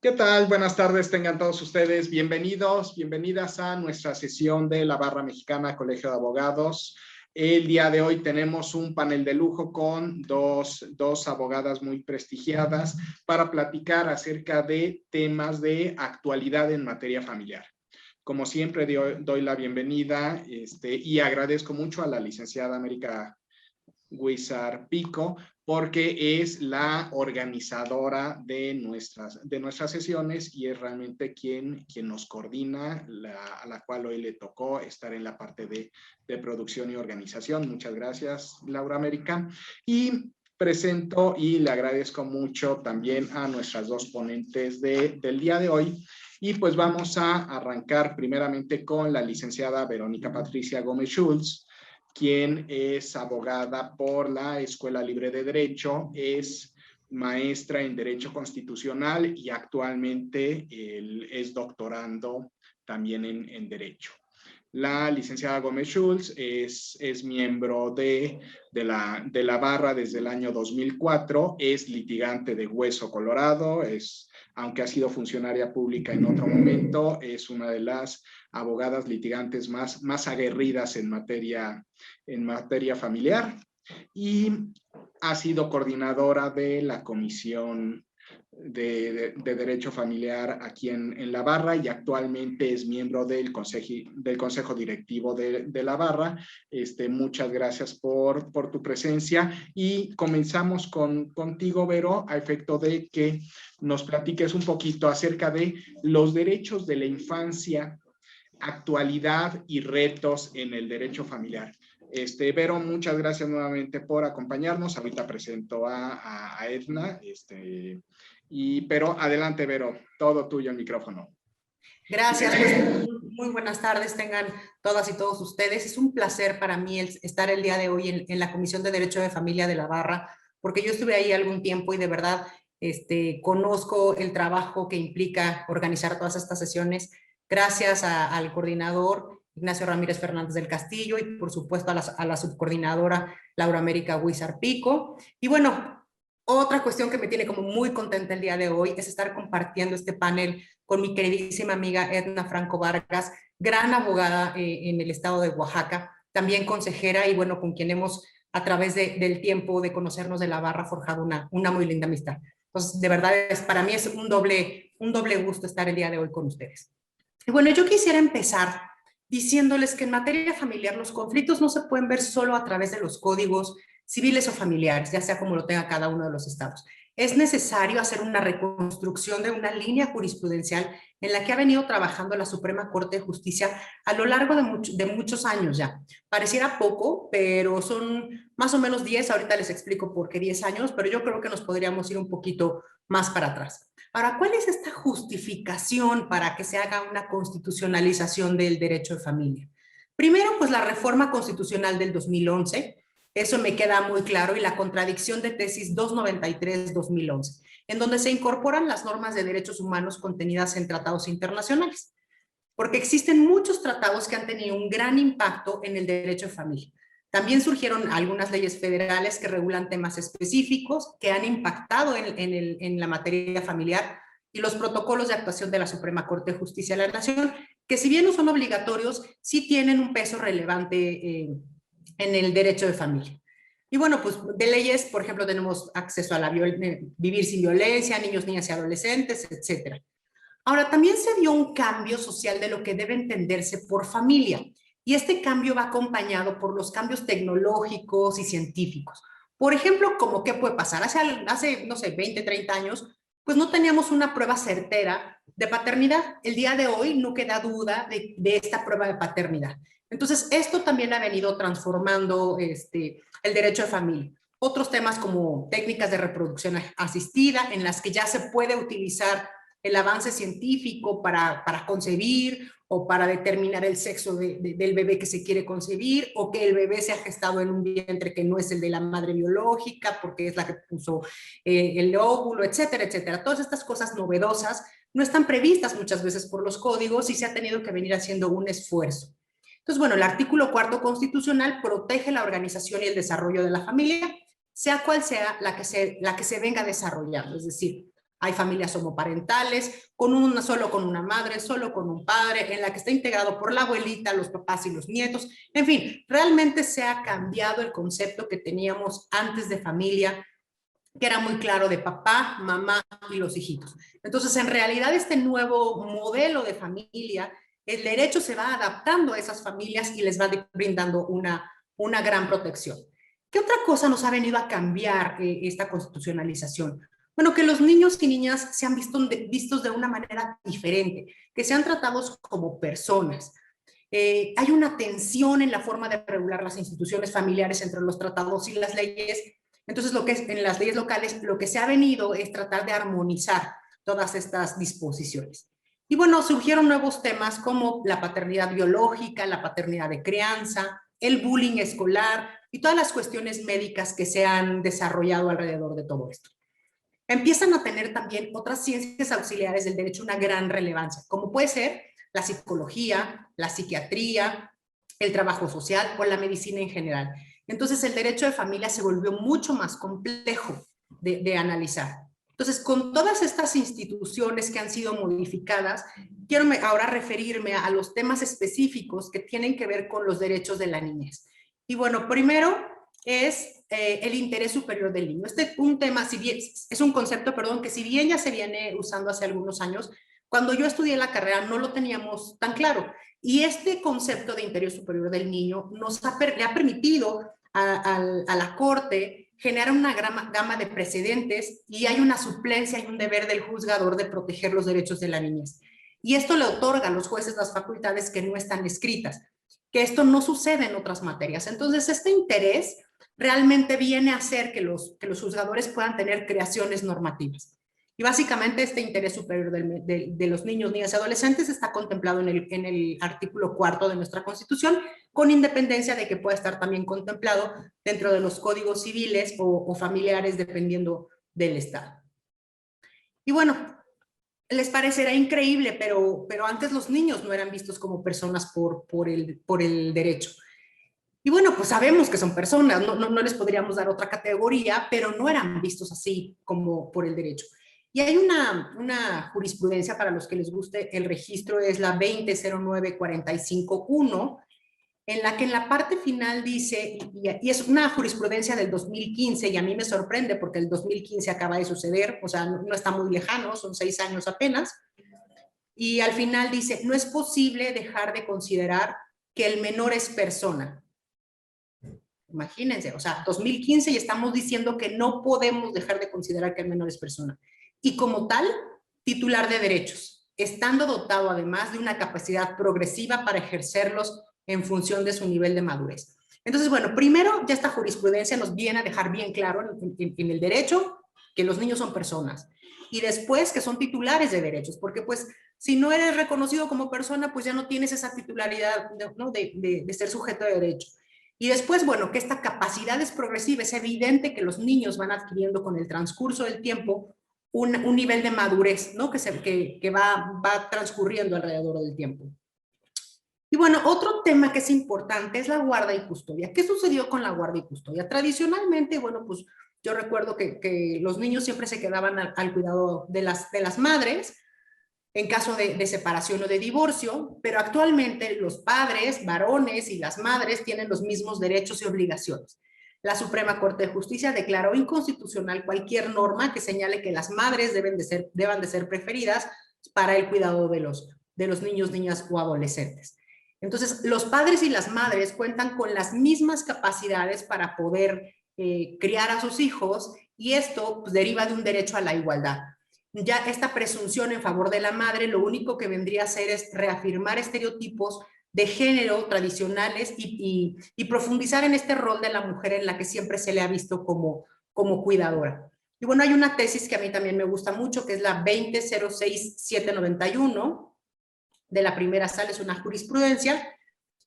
¿Qué tal? Buenas tardes, tengan todos ustedes bienvenidos, bienvenidas a nuestra sesión de la Barra Mexicana Colegio de Abogados. El día de hoy tenemos un panel de lujo con dos abogadas muy prestigiadas para platicar acerca de temas de actualidad en materia familiar. Como siempre, doy la bienvenida y agradezco mucho a la licenciada América Huizar Pico, porque es la organizadora de nuestras sesiones y es realmente quien nos coordina, a la cual hoy le tocó estar en la parte de producción y organización. Muchas gracias, Laura América. Y presento y le agradezco mucho también a nuestras dos ponentes del día de hoy. Y pues vamos a arrancar primeramente con la licenciada Verónica Patricia Gómez Schultz, quien es abogada por la Escuela Libre de Derecho, es maestra en Derecho Constitucional y actualmente es doctorando también en Derecho. La licenciada Gómez Schultz es miembro de la barra desde el año 2004, es litigante de Hueso Colorado, aunque ha sido funcionaria pública en otro momento, es una de las abogadas litigantes más aguerridas en materia familiar y ha sido coordinadora de la Comisión de Derecho Familiar aquí en la Barra y actualmente es miembro del Consejo Directivo de la Barra. Muchas gracias por tu presencia y comenzamos contigo, Vero, a efecto de que nos platiques un poquito acerca de los derechos de la infancia, actualidad y retos en el derecho familiar. Vero, muchas gracias nuevamente por acompañarnos. Ahorita presento a Edna, pero adelante, Vero, todo tuyo el micrófono. Gracias, pues muy buenas tardes tengan todas y todos ustedes. Es un placer para mí estar el día de hoy en la Comisión de Derecho de Familia de la Barra, porque yo estuve ahí algún tiempo y de verdad conozco el trabajo que implica organizar todas estas sesiones. Gracias al coordinador Ignacio Ramírez Fernández del Castillo y por supuesto a la subcoordinadora Laura América Huizar Pico. Y bueno, otra cuestión que me tiene como muy contenta el día de hoy es estar compartiendo este panel con mi queridísima amiga Edna Franco Vargas, gran abogada en el estado de Oaxaca, también consejera y bueno, con quien hemos a través del tiempo de conocernos de la Barra forjado una muy linda amistad. Entonces, de verdad, para mí es un doble gusto estar el día de hoy con ustedes. Y bueno, yo quisiera empezar diciéndoles que en materia familiar los conflictos no se pueden ver solo a través de los códigos civiles o familiares, ya sea como lo tenga cada uno de los estados. Es necesario hacer una reconstrucción de una línea jurisprudencial en la que ha venido trabajando la Suprema Corte de Justicia a lo largo de muchos años ya. Pareciera poco, pero son más o menos 10, ahorita les explico por qué 10 años, pero yo creo que nos podríamos ir un poquito más para atrás. Ahora, ¿cuál es esta justificación para que se haga una constitucionalización del derecho de familia? Primero, pues la reforma constitucional del 2011, eso me queda muy claro, y la contradicción de tesis 293-2011, en donde se incorporan las normas de derechos humanos contenidas en tratados internacionales, porque existen muchos tratados que han tenido un gran impacto en el derecho de familia. También surgieron algunas leyes federales que regulan temas específicos que han impactado en la materia familiar y los protocolos de actuación de la Suprema Corte de Justicia de la Nación, que si bien no son obligatorios, sí tienen un peso relevante en el derecho de familia. Y bueno, pues de leyes, por ejemplo, tenemos acceso a vivir sin violencia, niños, niñas y adolescentes, etcétera. Ahora, también se dio un cambio social de lo que debe entenderse por familia, y este cambio va acompañado por los cambios tecnológicos y científicos. Por ejemplo, como qué puede pasar. Hace, no sé, 20, 30 años, pues no teníamos una prueba certera de paternidad. El día de hoy no queda duda de esta prueba de paternidad. Entonces, esto también ha venido transformando el derecho de familia. Otros temas como técnicas de reproducción asistida, en las que ya se puede utilizar el avance científico para concebir o para determinar el sexo del bebé que se quiere concebir, o que el bebé se ha gestado en un vientre que no es el de la madre biológica porque es la que puso el óvulo, etcétera, etcétera. Todas estas cosas novedosas no están previstas muchas veces por los códigos y se ha tenido que venir haciendo un esfuerzo. Entonces, bueno, el artículo 4 constitucional protege la organización y el desarrollo de la familia, sea cual sea la que se venga desarrollando. Es decir, hay familias homoparentales, solo con una madre, solo con un padre, en la que está integrado por la abuelita, los papás y los nietos. En fin, realmente se ha cambiado el concepto que teníamos antes de familia, que era muy claro de papá, mamá y los hijitos. Entonces, en realidad, este nuevo modelo de familia, el derecho se va adaptando a esas familias y les va brindando una gran protección. ¿Qué otra cosa nos ha venido a cambiar esta constitucionalización? Bueno, que los niños y niñas sean vistos de una manera diferente, que sean tratados como personas. Hay una tensión en la forma de regular las instituciones familiares entre los tratados y las leyes. Entonces, lo que es en las leyes locales, lo que se ha venido es tratar de armonizar todas estas disposiciones. Y bueno, surgieron nuevos temas como la paternidad biológica, la paternidad de crianza, el bullying escolar y todas las cuestiones médicas que se han desarrollado alrededor de todo esto. Empiezan a tener también otras ciencias auxiliares del derecho una gran relevancia, como puede ser la psicología, la psiquiatría, el trabajo social o la medicina en general. Entonces, el derecho de familia se volvió mucho más complejo de analizar. Entonces, con todas estas instituciones que han sido modificadas, quiero ahora referirme a los temas específicos que tienen que ver con los derechos de la niñez. Y bueno, primero es el interés superior del niño. Un tema, si bien, es un concepto, perdón, que si bien ya se viene usando hace algunos años, cuando yo estudié la carrera no lo teníamos tan claro. Y este concepto de interés superior del niño le ha permitido a la Corte generar una gama de precedentes y hay una suplencia y un deber del juzgador de proteger los derechos de la niñez. Y esto le otorga a los jueces las facultades que no están escritas, que esto no sucede en otras materias. Entonces, este interés realmente viene a hacer que los juzgadores puedan tener creaciones normativas. Y básicamente este interés superior de los niños, niñas y adolescentes está contemplado en el artículo 4 de nuestra Constitución, con independencia de que pueda estar también contemplado dentro de los códigos civiles o familiares, dependiendo del Estado. Y bueno, les parecerá increíble, pero antes los niños no eran vistos como personas por el derecho. Y bueno, pues sabemos que son personas, no les podríamos dar otra categoría, pero no eran vistos así como por el derecho. Y hay una jurisprudencia, para los que les guste el registro, es la 2009-45-1, en la que en la parte final dice, y es una jurisprudencia del 2015, y a mí me sorprende porque el 2015 acaba de suceder, o sea, no está muy lejano, son 6 años apenas, y al final dice, no es posible dejar de considerar que el menor es persona. Imagínense, o sea, 2015 y estamos diciendo que no podemos dejar de considerar que el menor es persona. Y como tal, titular de derechos, estando dotado además de una capacidad progresiva para ejercerlos en función de su nivel de madurez. Entonces, bueno, primero ya esta jurisprudencia nos viene a dejar bien claro en el derecho que los niños son personas. Y después que son titulares de derechos, porque pues si no eres reconocido como persona, pues ya no tienes esa titularidad, ¿no? de ser sujeto de derecho. Y después, bueno, que esta capacidad es progresiva, es evidente que los niños van adquiriendo con el transcurso del tiempo un nivel de madurez, ¿no? que va transcurriendo alrededor del tiempo. Y bueno, otro tema que es importante es la guarda y custodia. ¿Qué sucedió con la guarda y custodia? Tradicionalmente, bueno, pues yo recuerdo que los niños siempre se quedaban al cuidado de las madres, en caso de separación o de divorcio, pero actualmente los padres, varones y las madres tienen los mismos derechos y obligaciones. La Suprema Corte de Justicia declaró inconstitucional cualquier norma que señale que las madres deban de ser preferidas para el cuidado de los niños, niñas o adolescentes. Entonces, los padres y las madres cuentan con las mismas capacidades para poder criar a sus hijos y esto pues, deriva de un derecho a la igualdad. Ya esta presunción en favor de la madre lo único que vendría a hacer es reafirmar estereotipos de género tradicionales y profundizar en este rol de la mujer en la que siempre se le ha visto como cuidadora. Y bueno, hay una tesis que a mí también me gusta mucho, que es la 20-06-791 de la primera sala, es una jurisprudencia,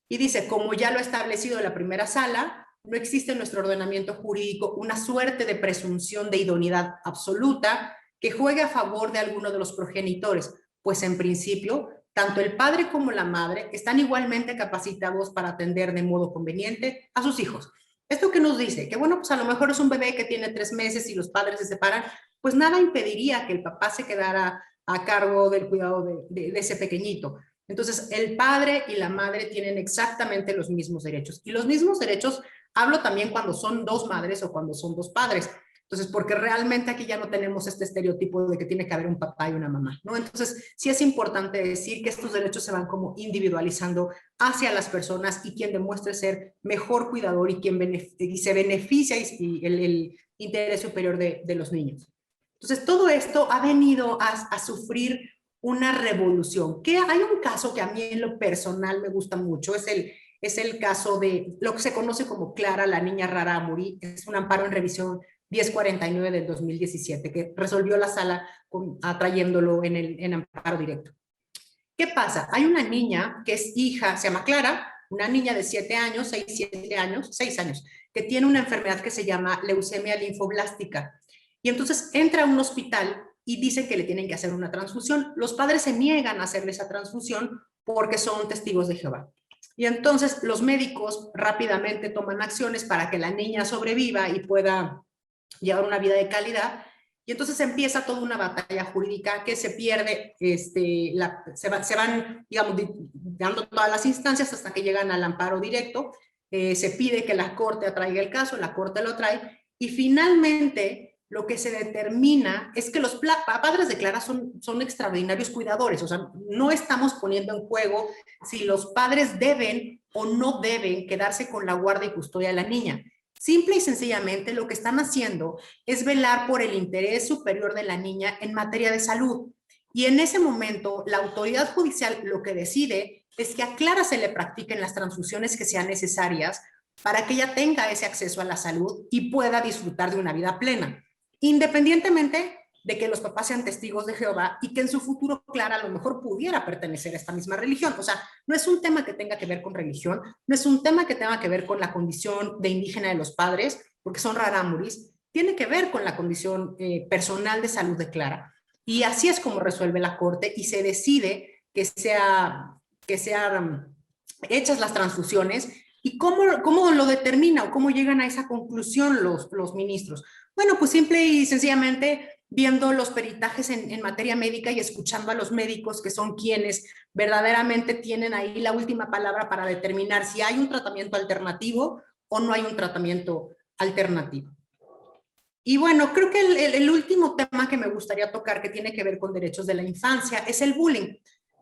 y dice, como ya lo ha establecido la primera sala, no existe en nuestro ordenamiento jurídico una suerte de presunción de idoneidad absoluta que juegue a favor de alguno de los progenitores, pues en principio, tanto el padre como la madre están igualmente capacitados para atender de modo conveniente a sus hijos. ¿Esto qué nos dice? Que bueno, pues a lo mejor es un bebé que tiene 3 meses y los padres se separan, pues nada impediría que el papá se quedara a cargo del cuidado de ese pequeñito. Entonces, el padre y la madre tienen exactamente los mismos derechos. Y los mismos derechos hablo también cuando son dos madres o cuando son dos padres. Entonces, porque realmente aquí ya no tenemos este estereotipo de que tiene que haber un papá y una mamá, ¿no? Entonces, sí es importante decir que estos derechos se van como individualizando hacia las personas y quien demuestre ser mejor cuidador y quien se beneficia y el interés superior de los niños. Entonces, todo esto ha venido a sufrir una revolución. Que hay un caso que a mí en lo personal me gusta mucho, es el caso de lo que se conoce como Clara, la niña rara Amuri. Es un amparo en revisión 1049 del 2017, que resolvió la sala atrayéndolo en amparo directo. ¿Qué pasa? Hay una niña que es hija, se llama Clara, una niña de 7 años, 6 años, que tiene una enfermedad que se llama leucemia linfoblástica. Y entonces entra a un hospital y dicen que le tienen que hacer una transfusión. Los padres se niegan a hacerle esa transfusión porque son testigos de Jehová. Y entonces los médicos rápidamente toman acciones para que la niña sobreviva y pueda llevar una vida de calidad. Y entonces empieza toda una batalla jurídica que se pierde, se van, digamos, dando todas las instancias hasta que llegan al amparo directo. Se pide que la corte atraiga el caso, la corte lo trae, y finalmente lo que se determina es que los padres de Clara son extraordinarios cuidadores. O sea, no estamos poniendo en juego si los padres deben o no deben quedarse con la guardia y custodia de la niña. Simple y sencillamente lo que están haciendo es velar por el interés superior de la niña en materia de salud. Y en ese momento, la autoridad judicial lo que decide es que a Clara se le practiquen las transfusiones que sean necesarias para que ella tenga ese acceso a la salud y pueda disfrutar de una vida plena, independientemente de que los papás sean testigos de Jehová y que en su futuro Clara a lo mejor pudiera pertenecer a esta misma religión. O sea, no es un tema que tenga que ver con religión, no es un tema que tenga que ver con la condición de indígena de los padres, porque son rarámuris, tiene que ver con la condición personal de salud de Clara. Y así es como resuelve la corte y se decide que sean hechas las transfusiones. ¿Y cómo lo determina o cómo llegan a esa conclusión los ministros? Bueno, pues simple y sencillamente viendo los peritajes en materia médica y escuchando a los médicos que son quienes verdaderamente tienen ahí la última palabra para determinar si hay un tratamiento alternativo o no hay un tratamiento alternativo. Y bueno, creo que el último tema que me gustaría tocar que tiene que ver con derechos de la infancia es el bullying.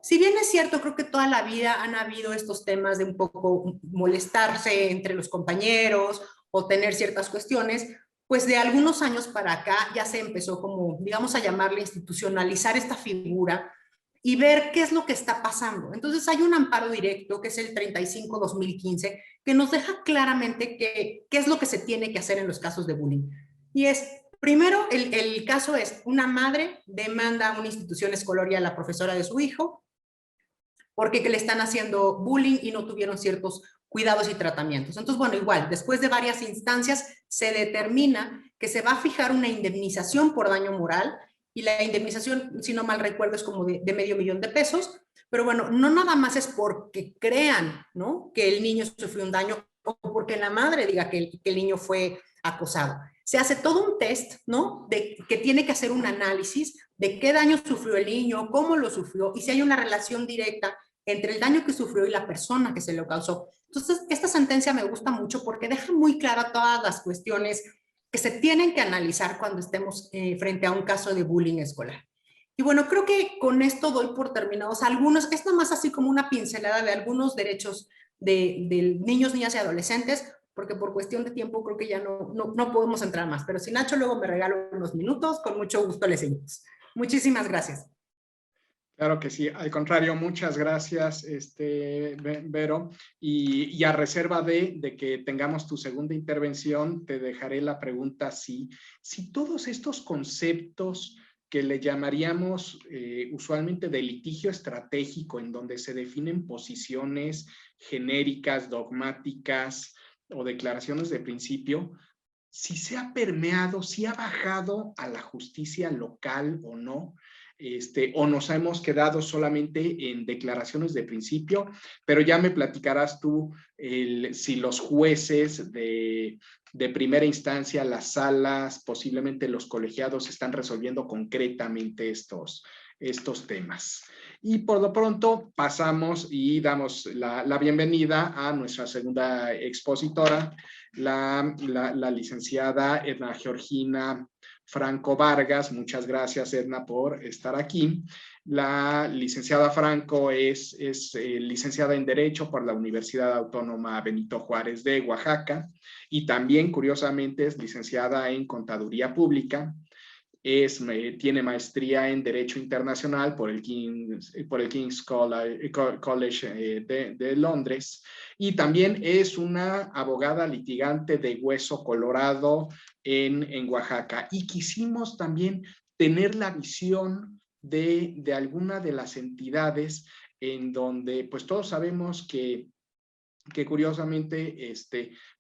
Si bien es cierto, creo que toda la vida han habido estos temas de un poco molestarse entre los compañeros o tener ciertas cuestiones, pues de algunos años para acá ya se empezó como, digamos, a llamarle institucionalizar esta figura y ver qué es lo que está pasando. Entonces hay un amparo directo que es el 35-2015 que nos deja claramente qué es lo que se tiene que hacer en los casos de bullying. Y es, primero, el caso es una madre demanda a una institución escolar y a la profesora de su hijo porque le están haciendo bullying y no tuvieron ciertos cuidados y tratamientos. Entonces, bueno, igual, después de varias instancias se determina que se va a fijar una indemnización por daño moral y la indemnización, si no mal recuerdo, es como de $500,000, pero bueno, no nada más es porque crean, ¿no?, que el niño sufrió un daño o porque la madre diga que el niño fue acosado. Se hace todo un test, ¿no?, que tiene que hacer un análisis de qué daño sufrió el niño, cómo lo sufrió y si hay una relación directa entre el daño que sufrió y la persona que se lo causó. Entonces, esta sentencia me gusta mucho porque deja muy clara todas las cuestiones que se tienen que analizar cuando estemos frente a un caso de bullying escolar. Y bueno, creo que con esto doy por terminados algunos, es nada más así como una pincelada de algunos derechos de niños, niñas y adolescentes, porque por cuestión de tiempo creo que ya no podemos entrar más. Pero si Nacho luego me regala unos minutos, con mucho gusto le seguimos. Muchísimas gracias. Claro que sí, al contrario, muchas gracias, Vero, y a reserva de que tengamos tu segunda intervención, te dejaré la pregunta si todos estos conceptos que le llamaríamos usualmente de litigio estratégico, en donde se definen posiciones genéricas, dogmáticas o declaraciones de principio, si se ha permeado, si ha bajado a la justicia local o no. o nos hemos quedado solamente en declaraciones de principio, pero ya me platicarás tú si los jueces de primera instancia, las salas, posiblemente los colegiados están resolviendo concretamente estos temas. Y por lo pronto pasamos y damos la bienvenida a nuestra segunda expositora, la licenciada Edna Georgina Franco Vargas. Muchas gracias, Edna, por estar aquí. La licenciada Franco es licenciada en Derecho por la Universidad Autónoma Benito Juárez de Oaxaca y también, curiosamente, es licenciada en Contaduría Pública. Tiene maestría en Derecho Internacional por el King's College de Londres y también es una abogada litigante de Hueso Colorado en Oaxaca. Y quisimos también tener la visión de alguna de las entidades en donde pues todos sabemos que curiosamente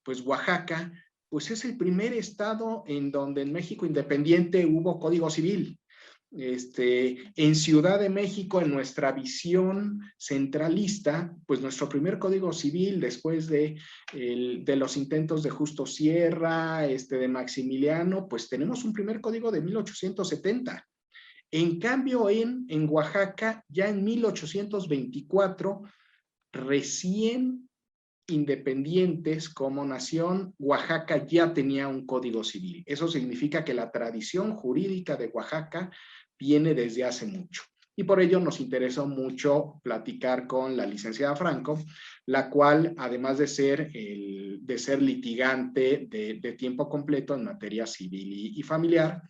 pues Oaxaca pues es el primer estado en donde en México independiente hubo Código Civil. En Ciudad de México, en nuestra visión centralista, pues nuestro primer Código Civil, después de los intentos de Justo Sierra, de Maximiliano, pues tenemos un primer código de 1870. En cambio, en Oaxaca, ya en 1824, recién independientes como nación, Oaxaca ya tenía un código civil. Eso significa que la tradición jurídica de Oaxaca viene desde hace mucho. Y por ello nos interesó mucho platicar con la licenciada Franco, la cual, además de ser litigante de tiempo completo en materia civil y familiar,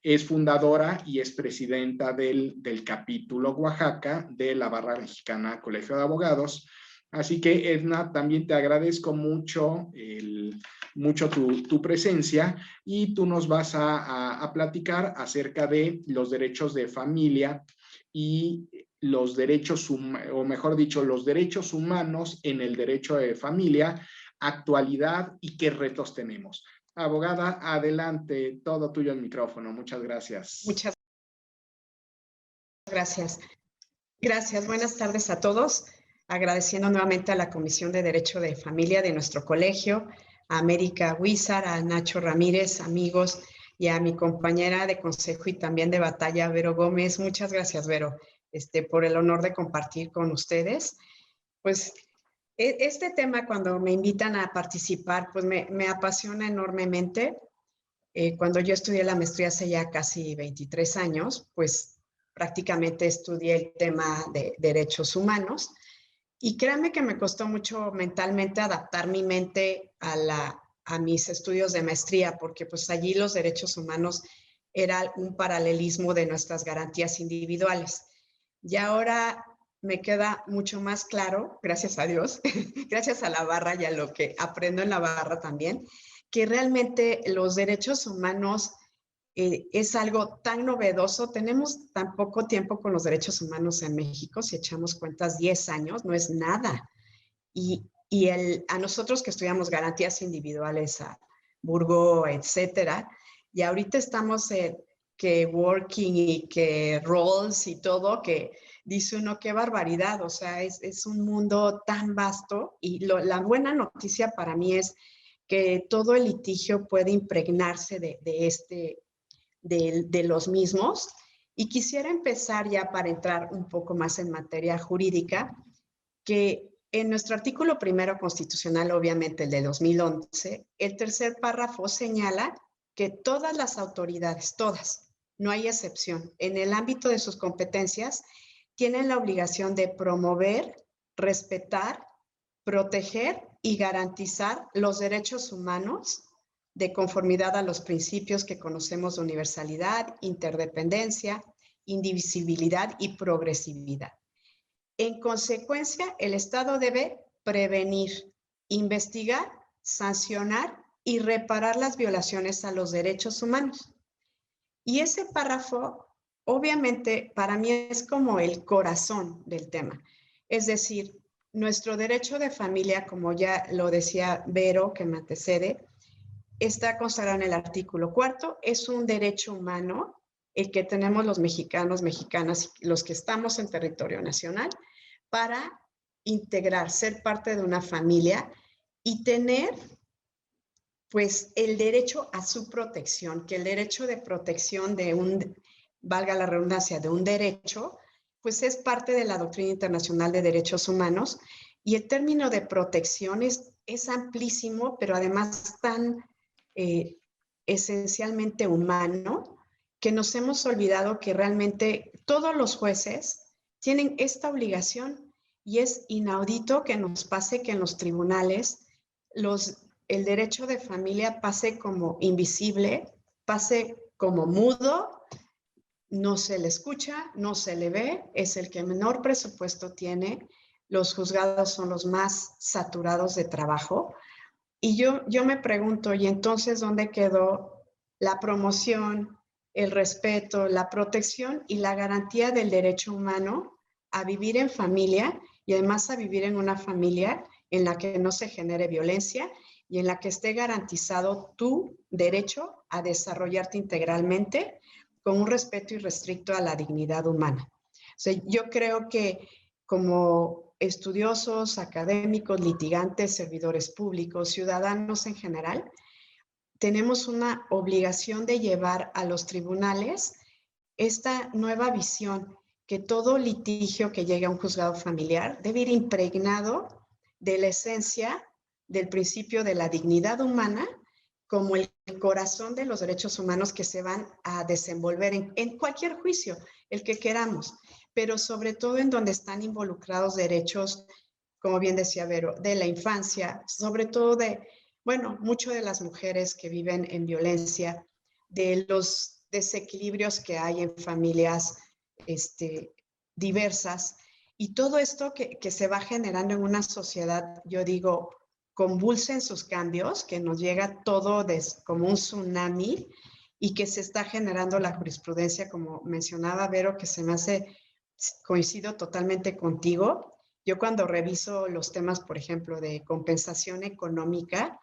es fundadora y es presidenta del capítulo Oaxaca de la Barra Mexicana Colegio de Abogados. Así que, Edna, también te agradezco mucho, tu presencia y tú nos vas a platicar acerca de los derechos de familia y los derechos, o mejor dicho, los derechos humanos en el derecho de familia, actualidad y qué retos tenemos. Abogada, adelante, todo tuyo el micrófono. Muchas gracias. Muchas gracias. Gracias, buenas tardes a todos. Agradeciendo nuevamente a la Comisión de Derecho de Familia de nuestro colegio, a América Huizar, a Nacho Ramírez, amigos, y a mi compañera de consejo y también de batalla, Vero Gómez. Muchas gracias, Vero, por el honor de compartir con ustedes. Pues este tema, cuando me invitan a participar, pues me apasiona enormemente. Cuando yo estudié la maestría hace ya casi 23 años, pues prácticamente estudié el tema de derechos humanos. Y créanme que me costó mucho mentalmente adaptar mi mente a mis estudios de maestría, porque pues allí los derechos humanos era un paralelismo de nuestras garantías individuales. Y ahora me queda mucho más claro, gracias a Dios, gracias a la barra y a lo que aprendo en la barra también, que realmente los derechos humanos es algo tan novedoso. Tenemos tan poco tiempo con los derechos humanos en México, si echamos cuentas, 10 años, no es nada. Y a nosotros que estudiamos garantías individuales, a Burgo, etcétera, y ahorita estamos que working y que roles y todo, que dice uno, qué barbaridad, o sea, es un mundo tan vasto. Y la buena noticia para mí es que todo el litigio puede impregnarse de los mismos. Y quisiera empezar ya para entrar un poco más en materia jurídica, que en nuestro artículo primero constitucional, obviamente el de 2011, el tercer párrafo señala que todas las autoridades, todas, no hay excepción, en el ámbito de sus competencias, tienen la obligación de promover, respetar, proteger y garantizar los derechos humanos de conformidad a los principios que conocemos de universalidad, interdependencia, indivisibilidad y progresividad. En consecuencia, el Estado debe prevenir, investigar, sancionar y reparar las violaciones a los derechos humanos. Y ese párrafo, obviamente, para mí es como el corazón del tema. Es decir, nuestro derecho de familia, como ya lo decía Vero, que me antecede, está consagrado en el artículo 4, es un derecho humano, el que tenemos los mexicanos, mexicanas, los que estamos en territorio nacional, para integrar, ser parte de una familia y tener pues el derecho a su protección, que el derecho de protección de valga la redundancia, de un derecho, pues es parte de la doctrina internacional de derechos humanos, y el término de protección es amplísimo, pero además tan esencialmente humano, que nos hemos olvidado que realmente todos los jueces tienen esta obligación, y es inaudito que nos pase que en los tribunales el derecho de familia pase como invisible, pase como mudo, no se le escucha, no se le ve, es el que menor presupuesto tiene, los juzgados son los más saturados de trabajo. Y yo me pregunto, ¿y entonces dónde quedó la promoción, el respeto, la protección y la garantía del derecho humano a vivir en familia, y además a vivir en una familia en la que no se genere violencia y en la que esté garantizado tu derecho a desarrollarte integralmente con un respeto irrestricto a la dignidad humana? O sea, yo creo que como estudiosos, académicos, litigantes, servidores públicos, ciudadanos en general, tenemos una obligación de llevar a los tribunales esta nueva visión, que todo litigio que llegue a un juzgado familiar debe ir impregnado de la esencia del principio de la dignidad humana como el corazón de los derechos humanos que se van a desenvolver en cualquier juicio, el que queramos, pero sobre todo en donde están involucrados derechos, como bien decía Vero, de la infancia, sobre todo mucho de las mujeres que viven en violencia, de los desequilibrios que hay en familias diversas, y todo esto que se va generando en una sociedad, yo digo, convulsa en sus cambios, que nos llega todo como un tsunami, y que se está generando la jurisprudencia, como mencionaba Vero, que se me hace, coincido totalmente contigo. Yo cuando reviso los temas, por ejemplo, de compensación económica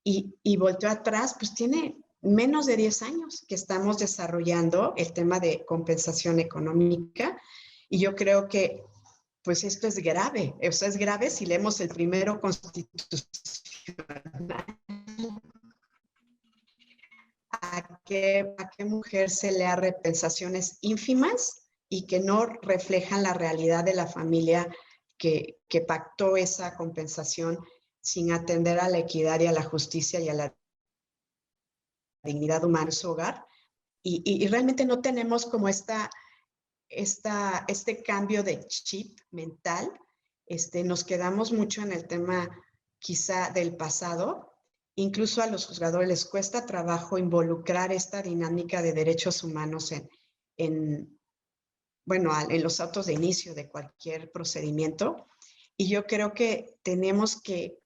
y volteo atrás, pues tiene menos de 10 años que estamos desarrollando el tema de compensación económica, y yo creo que pues esto es grave. O sea, es grave si leemos el primero constitucional. ¿A qué mujer se le da repensaciones ínfimas y que no reflejan la realidad de la familia que pactó esa compensación sin atender a la equidad y a la justicia y a la dignidad humana en su hogar? Y realmente no tenemos como este cambio de chip mental. Nos quedamos mucho en el tema quizá del pasado. Incluso a los juzgadores les cuesta trabajo involucrar esta dinámica de derechos humanos en los autos de inicio de cualquier procedimiento. Y yo creo que tenemos que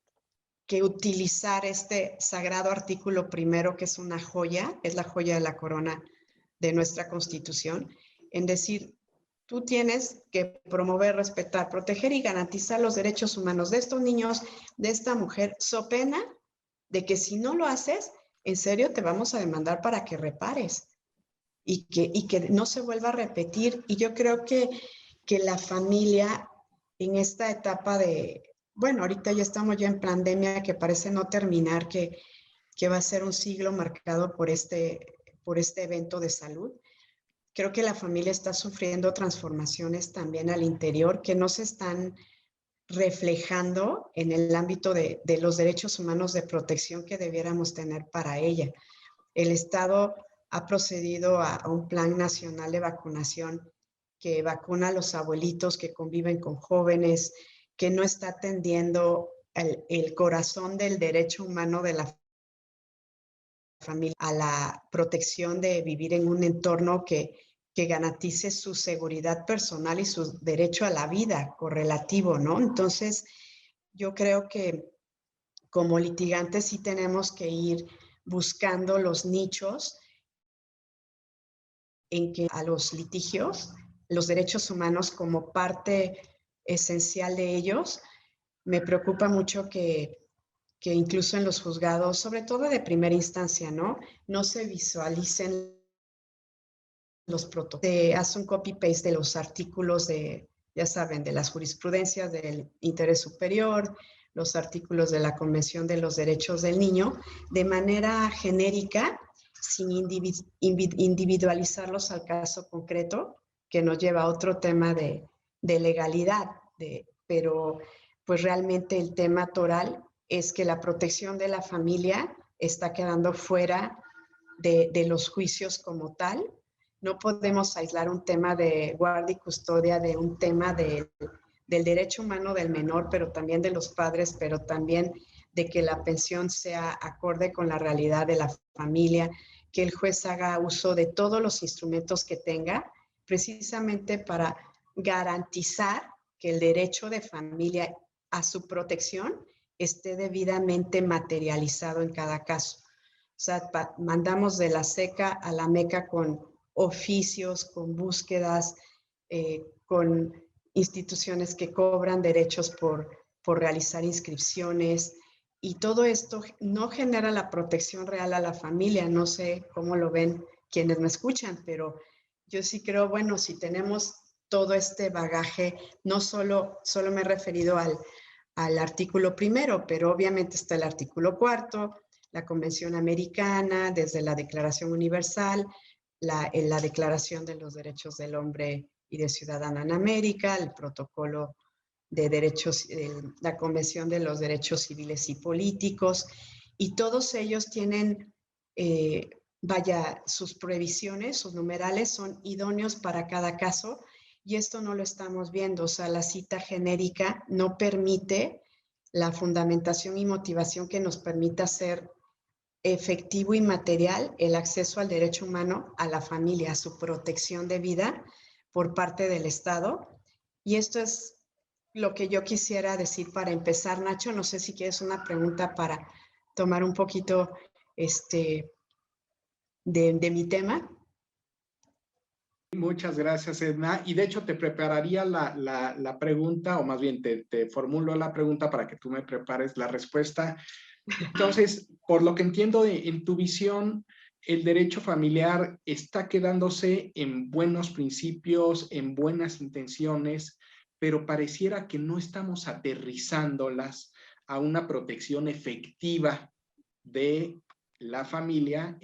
utilizar este sagrado artículo primero, que es una joya, es la joya de la corona de nuestra Constitución, en decir, tú tienes que promover, respetar, proteger y garantizar los derechos humanos de estos niños, de esta mujer, so pena de que si no lo haces, en serio te vamos a demandar para que repares y que no se vuelva a repetir. Y yo creo que la familia en esta etapa ahorita ya estamos ya en pandemia, que parece no terminar, que va a ser un siglo marcado por este evento de salud. Creo que la familia está sufriendo transformaciones también al interior que no se están reflejando en el ámbito de los derechos humanos de protección que debiéramos tener para ella. El Estado ha procedido a un plan nacional de vacunación que vacuna a los abuelitos que conviven con jóvenes, que no está atendiendo el corazón del derecho humano de la familia, a la protección de vivir en un entorno que garantice su seguridad personal y su derecho a la vida correlativo, ¿no? Entonces, yo creo que como litigantes sí tenemos que ir buscando los nichos en que a los litigios, los derechos humanos como parte esencial de ellos. Me preocupa mucho que incluso en los juzgados, sobre todo de primera instancia, no se visualicen los protocolos. Se hace un copy-paste de los artículos de, ya saben, de las jurisprudencias del interés superior, los artículos de la Convención de los Derechos del Niño, de manera genérica, sin individualizarlos al caso concreto, que nos lleva a otro tema de legalidad, pero pues realmente el tema toral es que la protección de la familia está quedando fuera de los juicios como tal. No podemos aislar un tema de guardia y custodia de un tema del derecho humano del menor, pero también de los padres, pero también de que la pensión sea acorde con la realidad de la familia, que el juez haga uso de todos los instrumentos que tenga, precisamente para garantizar que el derecho de familia a su protección esté debidamente materializado en cada caso. O sea, mandamos de la seca a la meca con oficios, con búsquedas, con instituciones que cobran derechos por realizar inscripciones, y todo esto no genera la protección real a la familia. No sé cómo lo ven quienes me escuchan, pero yo sí creo, bueno, si tenemos todo este bagaje, no solo me he referido al artículo primero, pero obviamente está el artículo cuarto, la Convención Americana, desde la Declaración Universal, la Declaración de los Derechos del Hombre y de Ciudadano en América, el Protocolo de Derechos, la Convención de los Derechos Civiles y Políticos, y todos ellos tienen, sus previsiones, sus numerales son idóneos para cada caso, y esto no lo estamos viendo. O sea, la cita genérica no permite la fundamentación y motivación que nos permita hacer efectivo y material el acceso al derecho humano a la familia, a su protección de vida por parte del Estado. Y esto es lo que yo quisiera decir para empezar. Nacho, no sé si quieres una pregunta para tomar un poquito de mi tema. Muchas gracias, Edna. Y de hecho te prepararía la pregunta, o más bien te formulo la pregunta para que tú me prepares la respuesta. Entonces, por lo que entiendo en tu visión, el derecho familiar está quedándose en buenos principios, en buenas intenciones, pero pareciera que no estamos aterrizándolas a una protección efectiva de la familia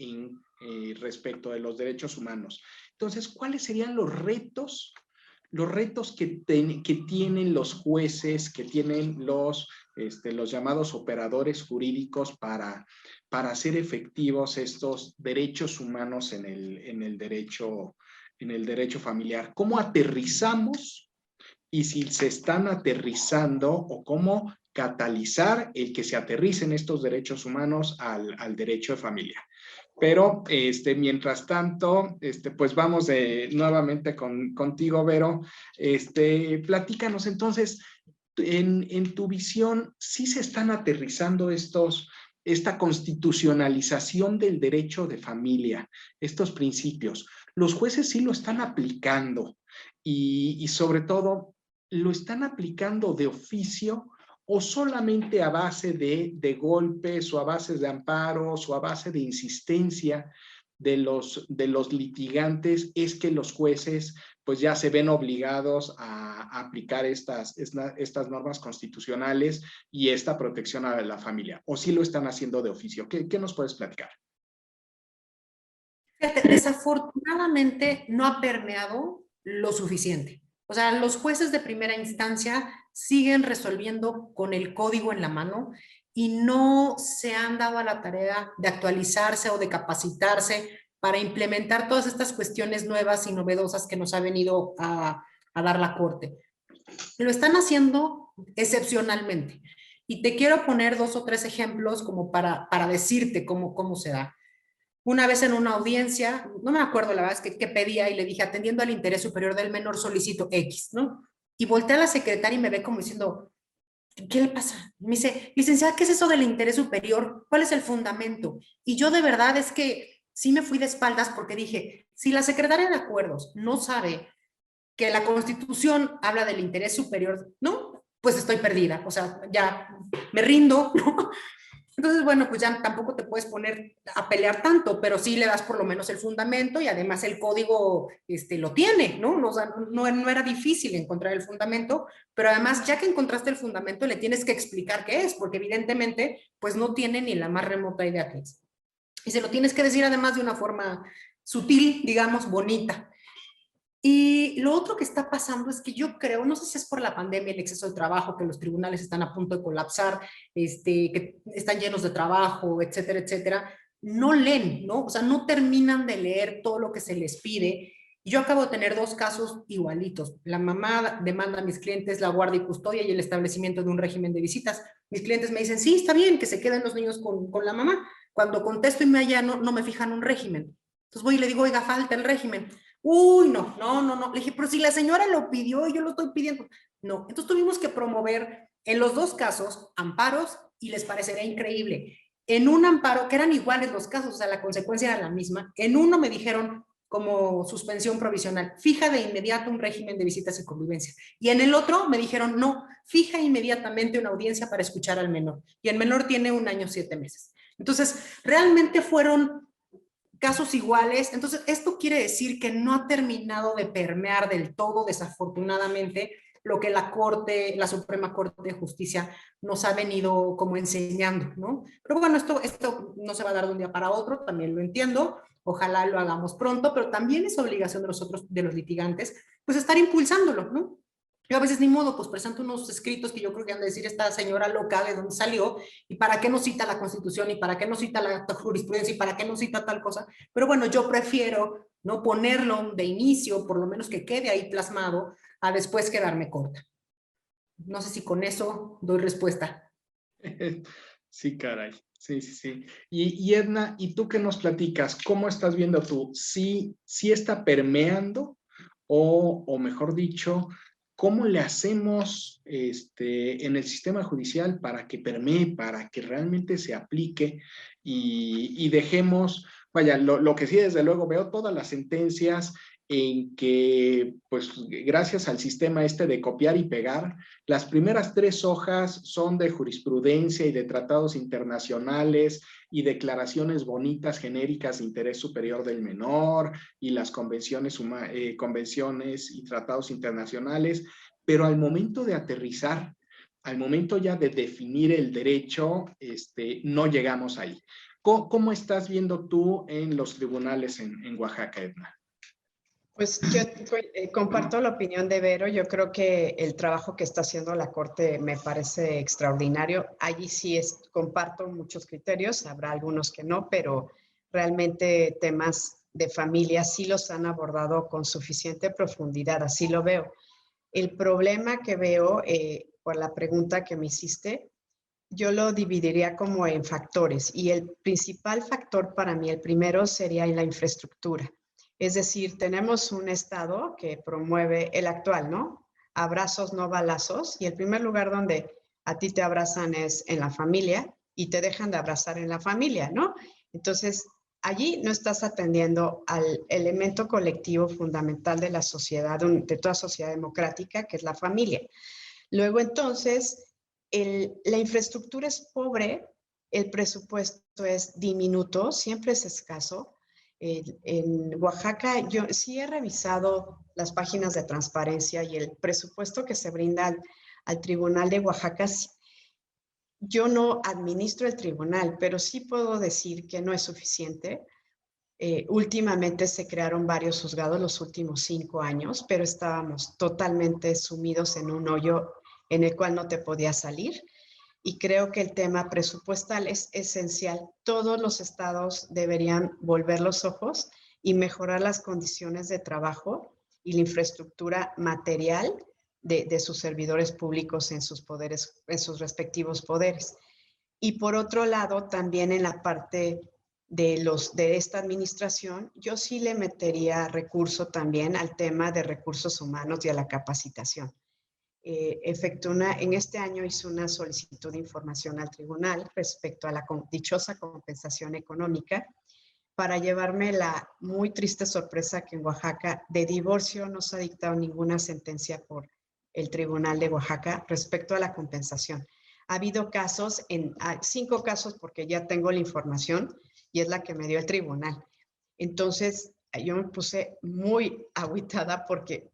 respecto de los derechos humanos. Entonces, ¿cuáles serían los retos que tienen los jueces, que tienen los llamados operadores jurídicos para hacer efectivos estos derechos humanos en el derecho familiar? ¿Cómo aterrizamos? Y si se están aterrizando, o cómo catalizar el que se aterricen estos derechos humanos al derecho de familia. Pero mientras tanto, pues vamos nuevamente contigo, Vero. Platícanos entonces, en tu visión, ¿sí se están aterrizando esta constitucionalización del derecho de familia, estos principios? Los jueces sí lo están aplicando, y sobre todo, ¿lo están aplicando de oficio o solamente a base de golpes, o a base de amparos, o a base de insistencia de los litigantes, es que los jueces pues ya se ven obligados a aplicar estas normas constitucionales y esta protección a la familia? ¿O sí lo están haciendo de oficio? ¿Qué nos puedes platicar? Desafortunadamente no ha permeado lo suficiente. O sea, los jueces de primera instancia siguen resolviendo con el código en la mano y no se han dado a la tarea de actualizarse o de capacitarse para implementar todas estas cuestiones nuevas y novedosas que nos ha venido a dar la Corte. Lo están haciendo excepcionalmente. Y te quiero poner 2 o 3 ejemplos como para decirte cómo se da. Una vez en una audiencia, no me acuerdo la verdad, que pedía, y le dije, atendiendo al interés superior del menor, solicito X, ¿no? Y volteé a la secretaria y me ve como diciendo, ¿qué le pasa? Me dice, licenciada, ¿qué es eso del interés superior? ¿Cuál es el fundamento? Y yo de verdad es que sí me fui de espaldas, porque dije, si la secretaria de acuerdos no sabe que la Constitución habla del interés superior, ¿no? Pues estoy perdida, o sea, ya me rindo, ¿no? Entonces, bueno, pues ya tampoco te puedes poner a pelear tanto, pero sí le das por lo menos el fundamento y además el código lo tiene, ¿no? O sea, no era difícil encontrar el fundamento, pero además ya que encontraste el fundamento le tienes que explicar qué es, porque evidentemente pues no tiene ni la más remota idea qué es. Y se lo tienes que decir además de una forma sutil, digamos, bonita. Y lo otro que está pasando es que yo creo, no sé si es por la pandemia, el exceso de trabajo, que los tribunales están a punto de colapsar, que están llenos de trabajo, etcétera, etcétera, no leen, ¿no? O sea, no terminan de leer todo lo que se les pide. Y yo acabo de tener 2 casos igualitos. La mamá demanda a mis clientes la guardia y custodia y el establecimiento de un régimen de visitas. Mis clientes me dicen, sí, está bien, que se queden los niños con la mamá. Cuando contesto y me allano, no me fijan un régimen. Entonces voy y le digo, oiga, falta el régimen. Uy, no. Le dije, pero si la señora lo pidió y yo lo estoy pidiendo. No, entonces tuvimos que promover en los 2 casos amparos y les parecerá increíble. En un amparo, que eran iguales los casos, o sea, la consecuencia era la misma, en uno me dijeron como suspensión provisional, fija de inmediato un régimen de visitas y convivencia. Y en el otro me dijeron, no, fija inmediatamente una audiencia para escuchar al menor. Y el menor tiene 1 año 7 meses. Entonces, realmente fueron casos iguales. Entonces, esto quiere decir que no ha terminado de permear del todo, desafortunadamente, lo que la Suprema Corte de Justicia nos ha venido como enseñando, ¿no? Pero bueno, esto no se va a dar de un día para otro, también lo entiendo, ojalá lo hagamos pronto, pero también es obligación de los litigantes, pues estar impulsándolo, ¿no? Yo a veces ni modo, pues presento unos escritos que yo creo que han de decir esta señora loca de dónde salió y para qué no cita la Constitución y para qué no cita la jurisprudencia y para qué no cita tal cosa. Pero bueno, yo prefiero no ponerlo de inicio, por lo menos que quede ahí plasmado, a después quedarme corta. No sé si con eso doy respuesta. Sí, caray. Sí. Y Edna, ¿y tú qué nos platicas? ¿Cómo estás viendo tú? ¿Sí está permeando? O mejor dicho, ¿cómo le hacemos en el sistema judicial para que permee, para que realmente se aplique y dejemos, vaya, lo que sí desde luego veo todas las sentencias en que, pues gracias al sistema de copiar y pegar, las primeras 3 hojas son de jurisprudencia y de tratados internacionales y declaraciones bonitas, genéricas de interés superior del menor y las convenciones y tratados internacionales, pero al momento de aterrizar, al momento ya de definir el derecho, no llegamos ahí. ¿Cómo estás viendo tú en los tribunales en Oaxaca, Edna? Pues yo comparto la opinión de Vero. Yo creo que el trabajo que está haciendo la Corte me parece extraordinario. Allí sí comparto muchos criterios, habrá algunos que no, pero realmente temas de familia sí los han abordado con suficiente profundidad, así lo veo. El problema que veo, por la pregunta que me hiciste, yo lo dividiría como en factores y el principal factor para mí, el primero sería en la infraestructura. Es decir, tenemos un Estado que promueve el actual, ¿no? Abrazos, no balazos, y el primer lugar donde a ti te abrazan es en la familia y te dejan de abrazar en la familia, ¿no? Entonces, allí no estás atendiendo al elemento colectivo fundamental de la sociedad, de toda sociedad democrática, que es la familia. Luego, entonces, la infraestructura es pobre, el presupuesto es diminuto, siempre es escaso. En Oaxaca, yo sí he revisado las páginas de transparencia y el presupuesto que se brinda al Tribunal de Oaxaca. Yo no administro el tribunal, pero sí puedo decir que no es suficiente. Últimamente se crearon varios juzgados los últimos 5 años, pero estábamos totalmente sumidos en un hoyo en el cual no te podías salir. Y creo que el tema presupuestal es esencial. Todos los estados deberían volver los ojos y mejorar las condiciones de trabajo y la infraestructura material de sus servidores públicos en sus poderes, en sus respectivos poderes. Y por otro lado, también en la parte de esta administración, yo sí le metería recurso también al tema de recursos humanos y a la capacitación. En este año hice una solicitud de información al tribunal respecto a la dichosa compensación económica para llevarme la muy triste sorpresa que en Oaxaca de divorcio no se ha dictado ninguna sentencia por el Tribunal de Oaxaca respecto a la compensación. Ha habido casos, 5 casos porque ya tengo la información y es la que me dio el tribunal. Entonces, yo me puse muy agüitada porque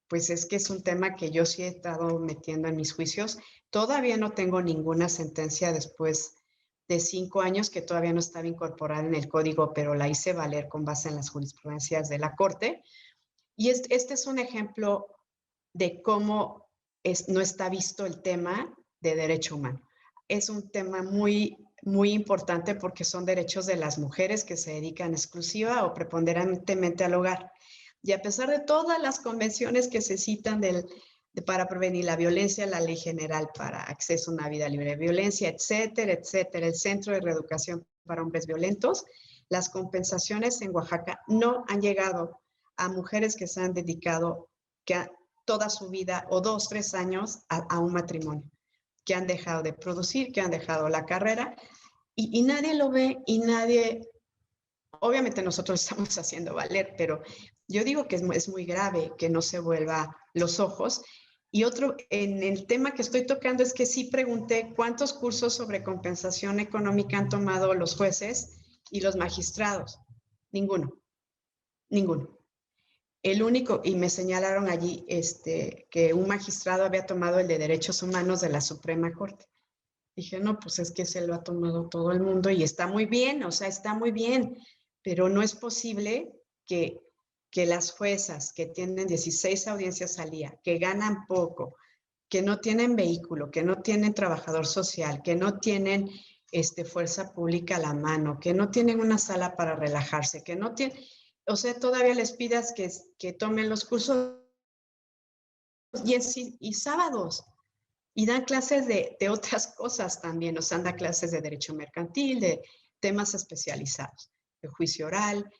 pues es que es un tema que yo sí he estado metiendo en mis juicios. Todavía no tengo ninguna sentencia después de 5 años que todavía no estaba incorporada en el código, pero la hice valer con base en las jurisprudencias de la Corte. Y este es un ejemplo de cómo no está visto el tema de derecho humano. Es un tema muy, muy importante porque son derechos de las mujeres que se dedican exclusiva o preponderantemente al hogar. Y a pesar de todas las convenciones que se citan para prevenir la violencia, la Ley General para Acceso a una Vida Libre de Violencia, etcétera, etcétera, el Centro de Reeducación para Hombres Violentos, las compensaciones en Oaxaca no han llegado a mujeres que se han dedicado toda su vida o 2, 3 años a un matrimonio, que han dejado de producir, que han dejado la carrera y nadie lo ve y nadie, obviamente nosotros estamos haciendo valer, pero yo digo que es muy grave que no se vuelva los ojos. Y otro, en el tema que estoy tocando es que sí pregunté cuántos cursos sobre compensación económica han tomado los jueces y los magistrados. Ninguno. El único, y me señalaron allí que un magistrado había tomado el de Derechos Humanos de la Suprema Corte. Dije, no, pues es que se lo ha tomado todo el mundo y está muy bien, o sea, está muy bien, pero no es posible que las juezas que tienen 16 audiencias al día, que ganan poco, que no tienen vehículo, que no tienen trabajador social, que no tienen fuerza pública a la mano, que no tienen una sala para relajarse, que no tienen, o sea, todavía les pidas que tomen los cursos y sábados. Y dan clases de otras cosas también, o sea, dan clases de derecho mercantil, de temas especializados, de juicio oral.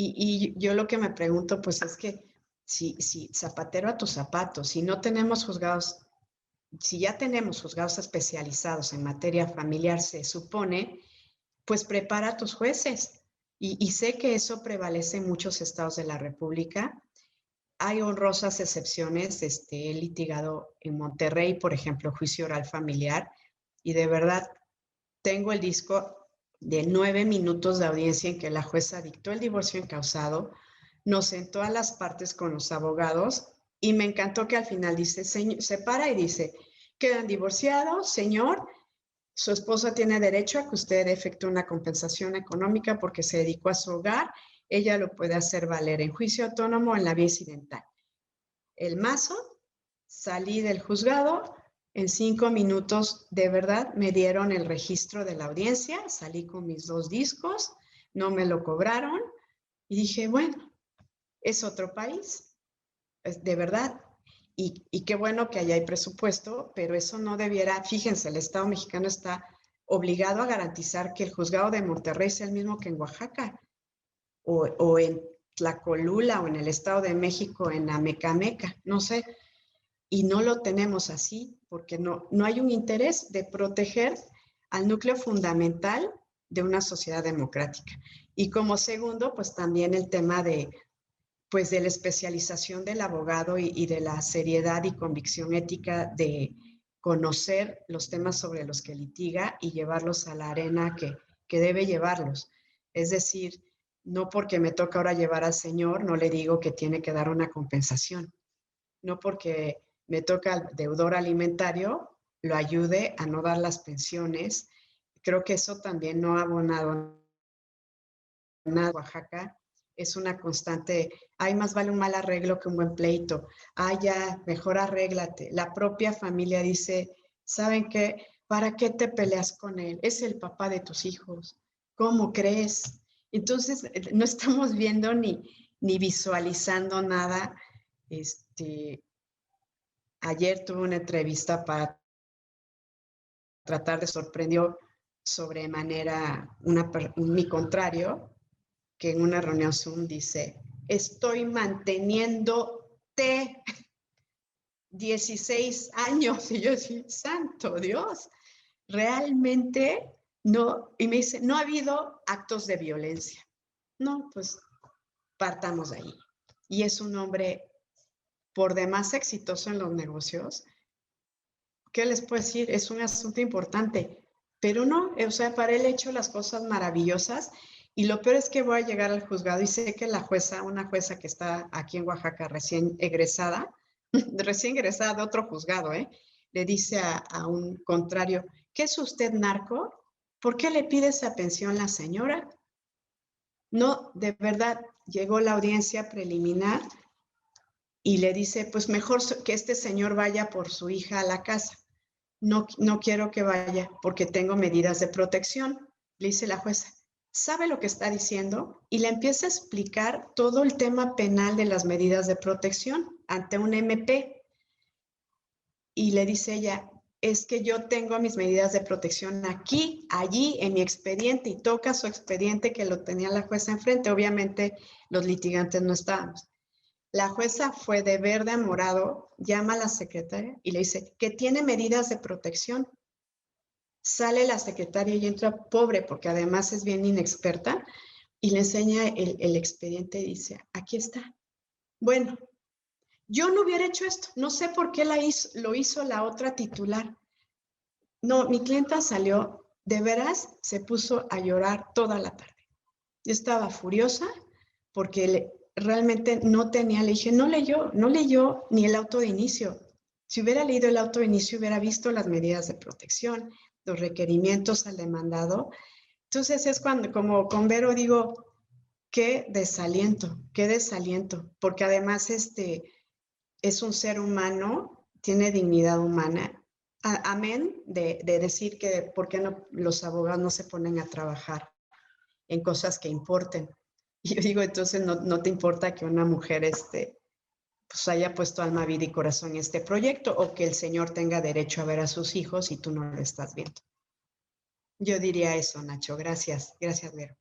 Y yo lo que me pregunto, pues es que si zapatero a tus zapatos, si no tenemos juzgados, si ya tenemos juzgados especializados en materia familiar, se supone, pues prepara a tus jueces. Y sé que eso prevalece en muchos estados de la República. Hay honrosas excepciones. He litigado en Monterrey, por ejemplo, juicio oral familiar, y de verdad tengo el disco de 9 minutos de audiencia en que la jueza dictó el divorcio encausado, nos sentó a las partes con los abogados y me encantó que al final dice, se para y dice, quedan divorciados, señor, su esposa tiene derecho a que usted efectúe una compensación económica porque se dedicó a su hogar. Ella lo puede hacer valer en juicio autónomo o en la vía incidental. El mazo, salí del juzgado, en 5 minutos de verdad me dieron el registro de la audiencia, salí con mis 2 discos, no me lo cobraron y dije, bueno, es otro país, de verdad. Y qué bueno que allá hay presupuesto, pero eso no debiera, fíjense, el Estado mexicano está obligado a garantizar que el juzgado de Monterrey sea el mismo que en Oaxaca o en Tlacolula o en el Estado de México, en Amecameca, no sé. Y no lo tenemos así porque no hay un interés de proteger al núcleo fundamental de una sociedad democrática. Y como segundo, pues también el tema de la especialización del abogado y de la seriedad y convicción ética de conocer los temas sobre los que litiga y llevarlos a la arena que debe llevarlos. Es decir, no porque me toca ahora llevar al señor, no le digo que tiene que dar una compensación. No porque me toca al deudor alimentario, lo ayude a no dar las pensiones. Creo que eso también no ha abonado nada. Oaxaca es una constante, ay, más vale un mal arreglo que un buen pleito. Ay, ya, mejor arréglate. La propia familia dice, ¿saben qué? ¿Para qué te peleas con él? Es el papá de tus hijos. ¿Cómo crees? Entonces, no estamos viendo ni visualizando nada. Ayer tuve una entrevista para tratar de sorprendió sobremanera mi contrario, que en una reunión Zoom dice, estoy manteniéndote 16 años. Y yo decía, santo Dios, realmente no. Y me dice, no ha habido actos de violencia. No, pues partamos de ahí. Y es un hombre por demás exitoso en los negocios, ¿qué les puedo decir? Es un asunto importante, pero no, o sea, para él he hecho las cosas maravillosas y lo peor es que voy a llegar al juzgado y sé que la jueza, una jueza que está aquí en Oaxaca recién egresada de otro juzgado, le dice a un contrario, ¿qué es usted narco? ¿Por qué le pide esa pensión la señora? No, de verdad, llegó la audiencia preliminar y le dice, pues mejor que este señor vaya por su hija a la casa. No quiero que vaya porque tengo medidas de protección. Le dice la jueza, ¿sabe lo que está diciendo? Y le empieza a explicar todo el tema penal de las medidas de protección ante un MP. Y le dice ella, es que yo tengo mis medidas de protección aquí, allí, en mi expediente, y toca su expediente que lo tenía la jueza enfrente. Obviamente los litigantes no estábamos. La jueza fue de verde a morado, llama a la secretaria y le dice que tiene medidas de protección. Sale la secretaria y entra pobre, porque además es bien inexperta, y le enseña el expediente y dice, aquí está. Bueno, yo no hubiera hecho esto, no sé por qué lo hizo la otra titular. No, mi clienta salió, de veras, se puso a llorar toda la tarde. Yo estaba furiosa porque realmente no tenía, le dije, no leyó ni el auto de inicio. Si hubiera leído el auto de inicio, hubiera visto las medidas de protección, los requerimientos al demandado. Entonces es cuando, como con Vero digo, qué desaliento, porque además es un ser humano, tiene dignidad humana. Amén de decir que por qué no, los abogados no se ponen a trabajar en cosas que importen. Y yo digo, entonces no te importa que una mujer pues haya puesto alma, vida y corazón en este proyecto, o que el señor tenga derecho a ver a sus hijos y tú no lo estás viendo. Yo diría eso, Nacho. Gracias, Vero.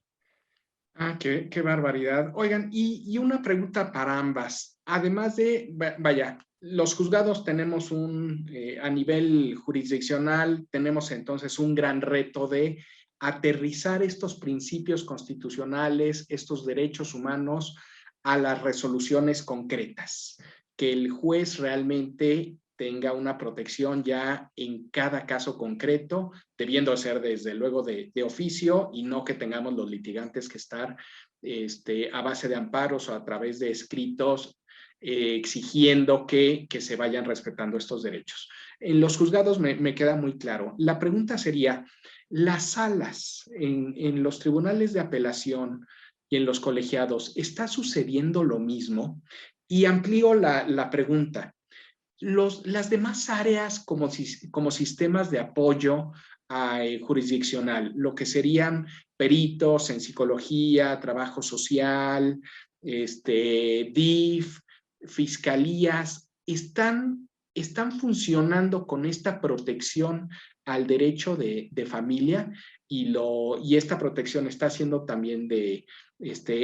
Ah, qué barbaridad. Oigan, y una pregunta para ambas. Además de, vaya, los juzgados tenemos a nivel jurisdiccional, tenemos entonces un gran reto de aterrizar estos principios constitucionales, estos derechos humanos a las resoluciones concretas, que el juez realmente tenga una protección ya en cada caso concreto, debiendo ser desde luego de oficio y no que tengamos los litigantes que estar a base de amparos o a través de escritos exigiendo que se vayan respetando estos derechos. En los juzgados me queda muy claro. La pregunta sería, las salas en los tribunales de apelación y en los colegiados, ¿está sucediendo lo mismo? Y amplío la pregunta. Las demás áreas como sistemas de apoyo jurisdiccional, lo que serían peritos en psicología, trabajo social, DIF, fiscalías, están funcionando con esta protección al derecho de familia y esta protección está siendo también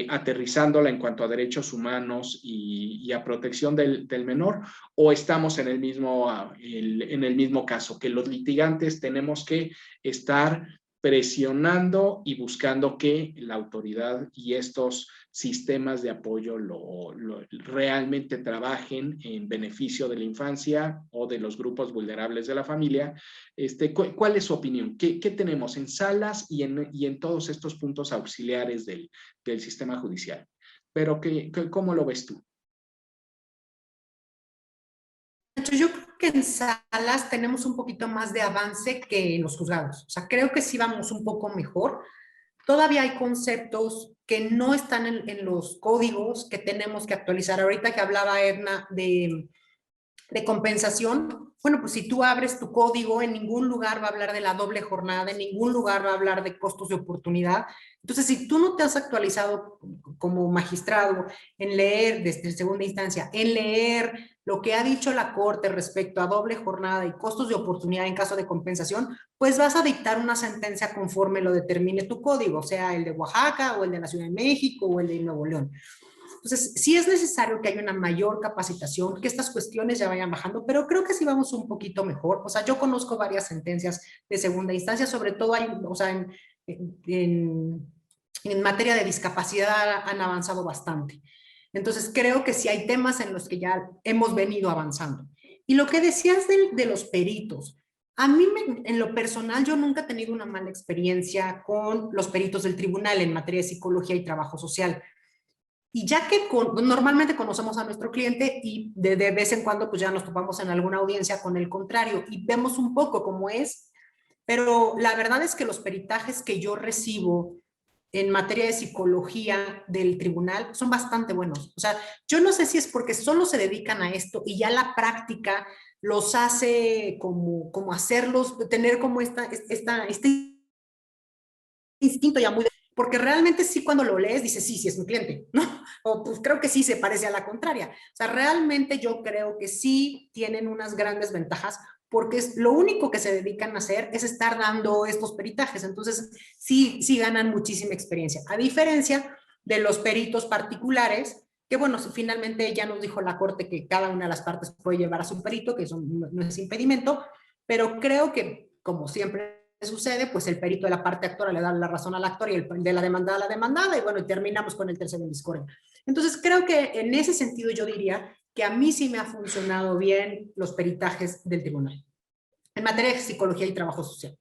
aterrizándola en cuanto a derechos humanos y a protección del menor, o estamos en el mismo caso, que los litigantes tenemos que estar presionando y buscando que la autoridad y estos sistemas de apoyo realmente trabajen en beneficio de la infancia o de los grupos vulnerables de la familia. ¿Cuál es su opinión? ¿Qué tenemos en salas y en todos estos puntos auxiliares del sistema judicial? Pero ¿cómo lo ves tú? Yo creo que en salas tenemos un poquito más de avance que en los juzgados. O sea, creo que sí vamos un poco mejor. Todavía hay conceptos que no están en los códigos que tenemos que actualizar. Ahorita que hablaba Edna de compensación, bueno, pues si tú abres tu código, en ningún lugar va a hablar de la doble jornada, en ningún lugar va a hablar de costos de oportunidad. Entonces, si tú no te has actualizado como magistrado en leer, desde segunda instancia, en leer lo que ha dicho la Corte respecto a doble jornada y costos de oportunidad en caso de compensación, pues vas a dictar una sentencia conforme lo determine tu código, sea el de Oaxaca o el de la Ciudad de México o el de Nuevo León. Entonces, sí es necesario que haya una mayor capacitación, que estas cuestiones ya vayan bajando, pero creo que sí vamos un poquito mejor. O sea, yo conozco varias sentencias de segunda instancia, sobre todo hay, o sea, en materia de discapacidad han avanzado bastante. Entonces, creo que sí hay temas en los que ya hemos venido avanzando. Y lo que decías de los peritos, a mí en lo personal yo nunca he tenido una mala experiencia con los peritos del tribunal en materia de psicología y trabajo social. Y ya que normalmente conocemos a nuestro cliente y de vez en cuando pues ya nos topamos en alguna audiencia con el contrario y vemos un poco cómo es, pero la verdad es que los peritajes que yo recibo en materia de psicología del tribunal son bastante buenos. O sea, yo no sé si es porque solo se dedican a esto y ya la práctica los hace como hacerlos, tener como este instinto ya muy... Porque realmente sí cuando lo lees dices, sí, sí es mi cliente, ¿no? O pues creo que sí se parece a la contraria. O sea, realmente yo creo que sí tienen unas grandes ventajas porque lo único que se dedican a hacer es estar dando estos peritajes. Entonces, sí ganan muchísima experiencia. A diferencia de los peritos particulares, que bueno, finalmente ya nos dijo la Corte que cada una de las partes puede llevar a su perito, que eso no es impedimento, pero creo que, como siempre sucede, pues el perito de la parte actora le da la razón al actor y el de la demandada a la demandada, y bueno, y terminamos con el tercero en discordia. Entonces, creo que en ese sentido yo diría que a mí sí me ha funcionado bien los peritajes del tribunal, en materia de psicología y trabajo social.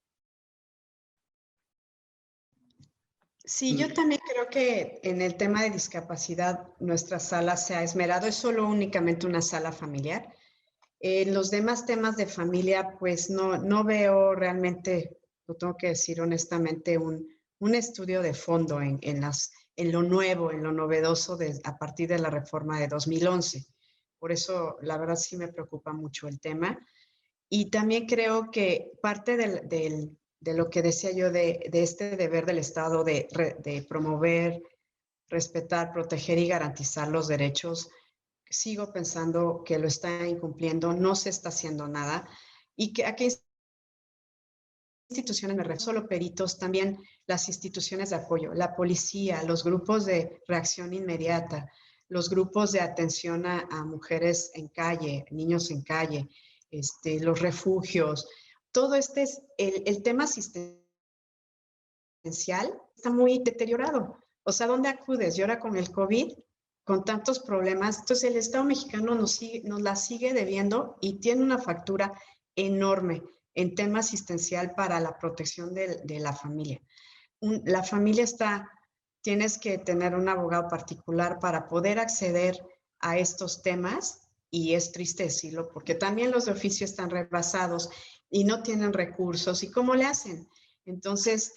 Sí, yo también creo que en el tema de discapacidad nuestra sala se ha esmerado, es solo únicamente una sala familiar. En los demás temas de familia, pues no veo realmente, lo tengo que decir honestamente, un estudio de fondo en lo nuevo, en lo novedoso a partir de la reforma de 2011. Por eso, la verdad, sí me preocupa mucho el tema. Y también creo que parte de lo que decía yo de este deber del Estado de promover, respetar, proteger y garantizar los derechos, sigo pensando que lo está incumpliendo, no se está haciendo nada. ¿Y a qué instituciones me refiero? Solo peritos, también las instituciones de apoyo, la policía, los grupos de reacción inmediata, los grupos de atención a mujeres en calle, niños en calle, los refugios. Todo el tema asistencial está muy deteriorado. O sea, ¿dónde acudes? Y ahora con el COVID, con tantos problemas, entonces el Estado mexicano nos la sigue debiendo y tiene una factura enorme en tema asistencial para la protección de la familia. La familia tienes que tener un abogado particular para poder acceder a estos temas, y es triste decirlo porque también los de oficio están rebasados y no tienen recursos. ¿Y cómo le hacen? Entonces,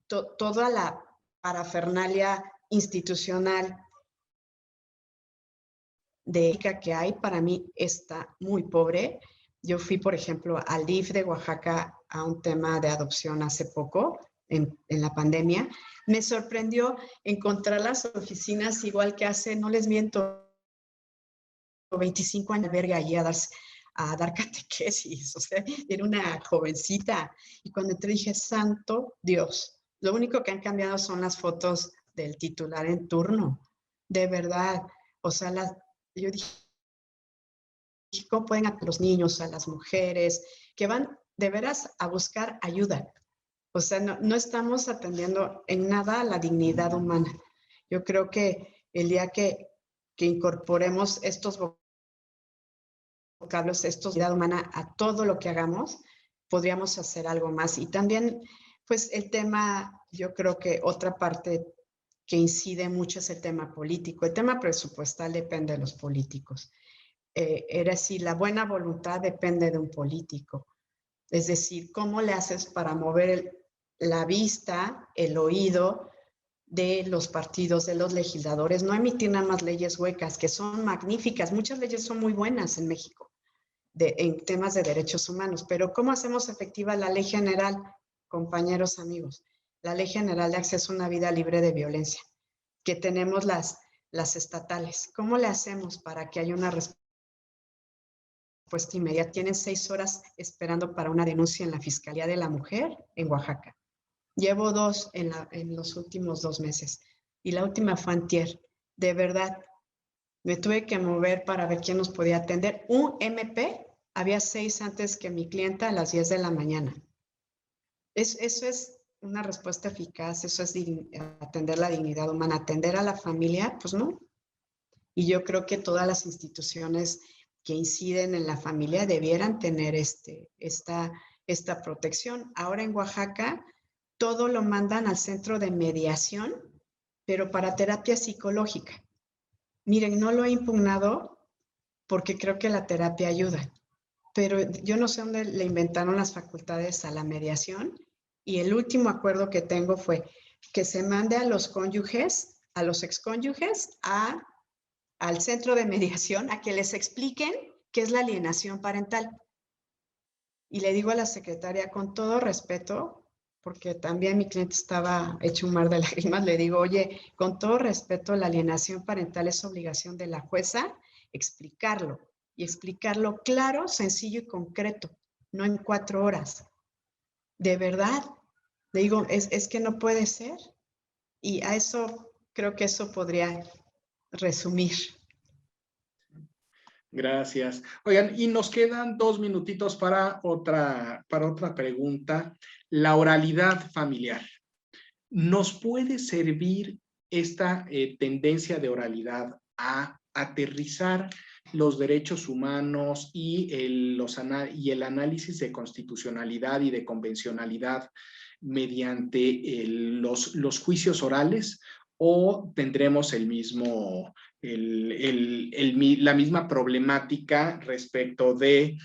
toda la parafernalia institucional que hay, para mí está muy pobre. Yo fui, por ejemplo, al DIF de Oaxaca a un tema de adopción hace poco, en la pandemia. Me sorprendió encontrar las oficinas igual que hace, no les miento, 25 años, albergue allí a dar catequesis. O sea, era una jovencita. Y cuando te dije, santo Dios, lo único que han cambiado son las fotos del titular en turno. De verdad. O sea, yo dije, ¿cómo pueden a los niños, a las mujeres, que van de veras a buscar ayuda? O sea, no estamos atendiendo en nada a la dignidad humana. Yo creo que el día que incorporemos estos vocablos, dignidad humana a todo lo que hagamos, podríamos hacer algo más. Y también, pues el tema, yo creo que otra parte que incide mucho es el tema político. El tema presupuestal depende de los políticos. Es decir, la buena voluntad depende de un político. Es decir, ¿cómo le haces para mover la vista, el oído de los partidos, de los legisladores? No emitir nada más leyes huecas, que son magníficas. Muchas leyes son muy buenas en México en temas de derechos humanos, pero ¿cómo hacemos efectiva la ley general, compañeros, amigos? La ley general de acceso a una vida libre de violencia, que tenemos las estatales. ¿Cómo le hacemos para que haya una respuesta inmediata? Tienen 6 horas esperando para una denuncia en la Fiscalía de la Mujer en Oaxaca. Llevo 2 en los últimos 2 meses y la última fue antier. De verdad, me tuve que mover para ver quién nos podía atender. Un MP, había 6 antes que mi clienta a las 10 de la mañana. Eso es una respuesta eficaz, eso es atender la dignidad humana. Atender a la familia, pues no. Y yo creo que todas las instituciones que inciden en la familia debieran tener esta protección. Ahora en Oaxaca todo lo mandan al centro de mediación, pero para terapia psicológica. Miren, no lo he impugnado porque creo que la terapia ayuda, pero yo no sé dónde le inventaron las facultades a la mediación, y el último acuerdo que tengo fue que se mande a los cónyuges, a los excónyuges, al centro de mediación, a que les expliquen qué es la alienación parental. Y le digo a la secretaria, con todo respeto, porque también mi cliente estaba hecho un mar de lágrimas, le digo, oye, con todo respeto, la alienación parental es obligación de la jueza explicarlo, y explicarlo claro, sencillo y concreto, no en 4 horas. De verdad, le digo, es que no puede ser. Y a eso, creo que eso podría resumir. Gracias. Oigan, y nos quedan 2 minutitos para otra pregunta. La oralidad familiar. ¿Nos puede servir esta tendencia de oralidad a aterrizar los derechos humanos y el análisis de constitucionalidad y de convencionalidad mediante los juicios orales? ¿O tendremos la misma problemática respecto de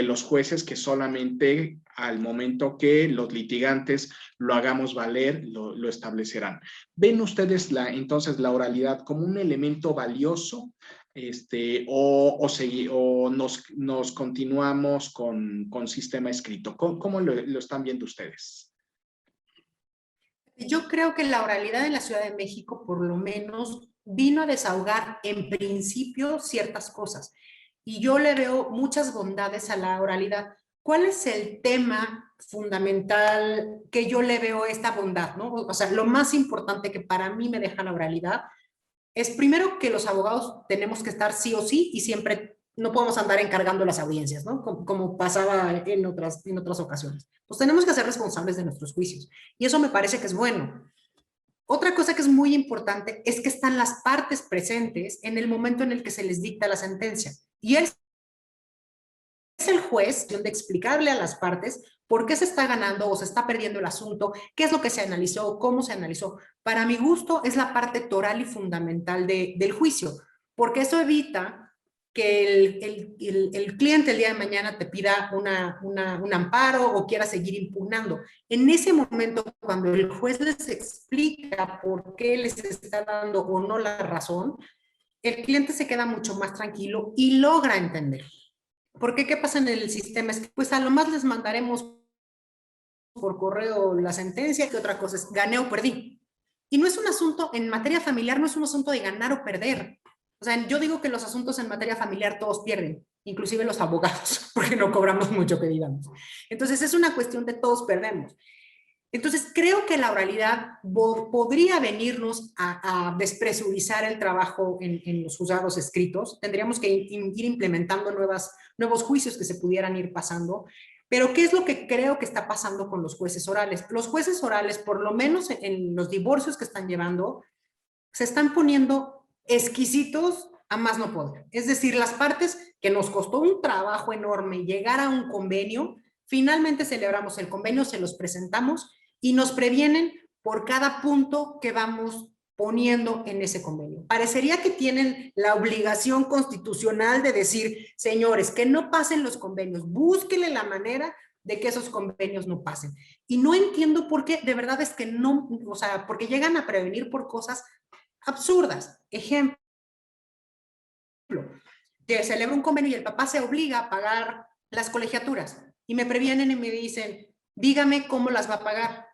los jueces, que solamente al momento que los litigantes lo hagamos valer, lo establecerán? ¿Ven ustedes entonces la oralidad como un elemento valioso, o nos continuamos con sistema escrito? ¿Cómo lo están viendo ustedes? Yo creo que la oralidad en la Ciudad de México, por lo menos, vino a desahogar en principio ciertas cosas. Y yo le veo muchas bondades a la oralidad. ¿Cuál es el tema fundamental que yo le veo esta bondad, ¿no? O sea, lo más importante que para mí me deja la oralidad es primero que los abogados tenemos que estar sí o sí, y siempre no podemos andar encargando las audiencias, ¿no? Como pasaba en otras ocasiones. Pues tenemos que ser responsables de nuestros juicios, y eso me parece que es bueno. Otra cosa que es muy importante es que están las partes presentes en el momento en el que se les dicta la sentencia, y él es el juez donde explicarle a las partes por qué se está ganando o se está perdiendo el asunto, qué es lo que se analizó, cómo se analizó. Para mi gusto es la parte toral y fundamental del juicio, porque eso evita que el cliente el día de mañana te pida un amparo o quiera seguir impugnando. En ese momento, cuando el juez les explica por qué les está dando o no la razón, el cliente se queda mucho más tranquilo y logra entender. Porque ¿qué pasa en el sistema? Es que pues a lo más les mandaremos por correo la sentencia, que otra cosa es gané o perdí. Y no es un asunto, en materia familiar no es un asunto de ganar o perder. O sea, yo digo que los asuntos en materia familiar todos pierden, inclusive los abogados, porque no cobramos mucho, que digamos. Entonces es una cuestión de todos perdemos. Entonces, creo que la oralidad podría venirnos a despresurizar el trabajo en los juzgados escritos. Tendríamos que ir implementando nuevos juicios que se pudieran ir pasando. Pero, ¿qué es lo que creo que está pasando con los jueces orales? Los jueces orales, por lo menos en los divorcios que están llevando, se están poniendo exquisitos a más no poder. Es decir, las partes que nos costó un trabajo enorme llegar a un convenio, finalmente celebramos el convenio, se los presentamos y nos previenen por cada punto que vamos poniendo en ese convenio. Parecería que tienen la obligación constitucional de decir, señores, que no pasen los convenios, búsquenle la manera de que esos convenios no pasen. Y no entiendo por qué, de verdad es que no, o sea, porque llegan a prevenir por cosas absurdas. Ejemplo, que celebra un convenio y el papá se obliga a pagar las colegiaturas y me previenen y me dicen, dígame cómo las va a pagar.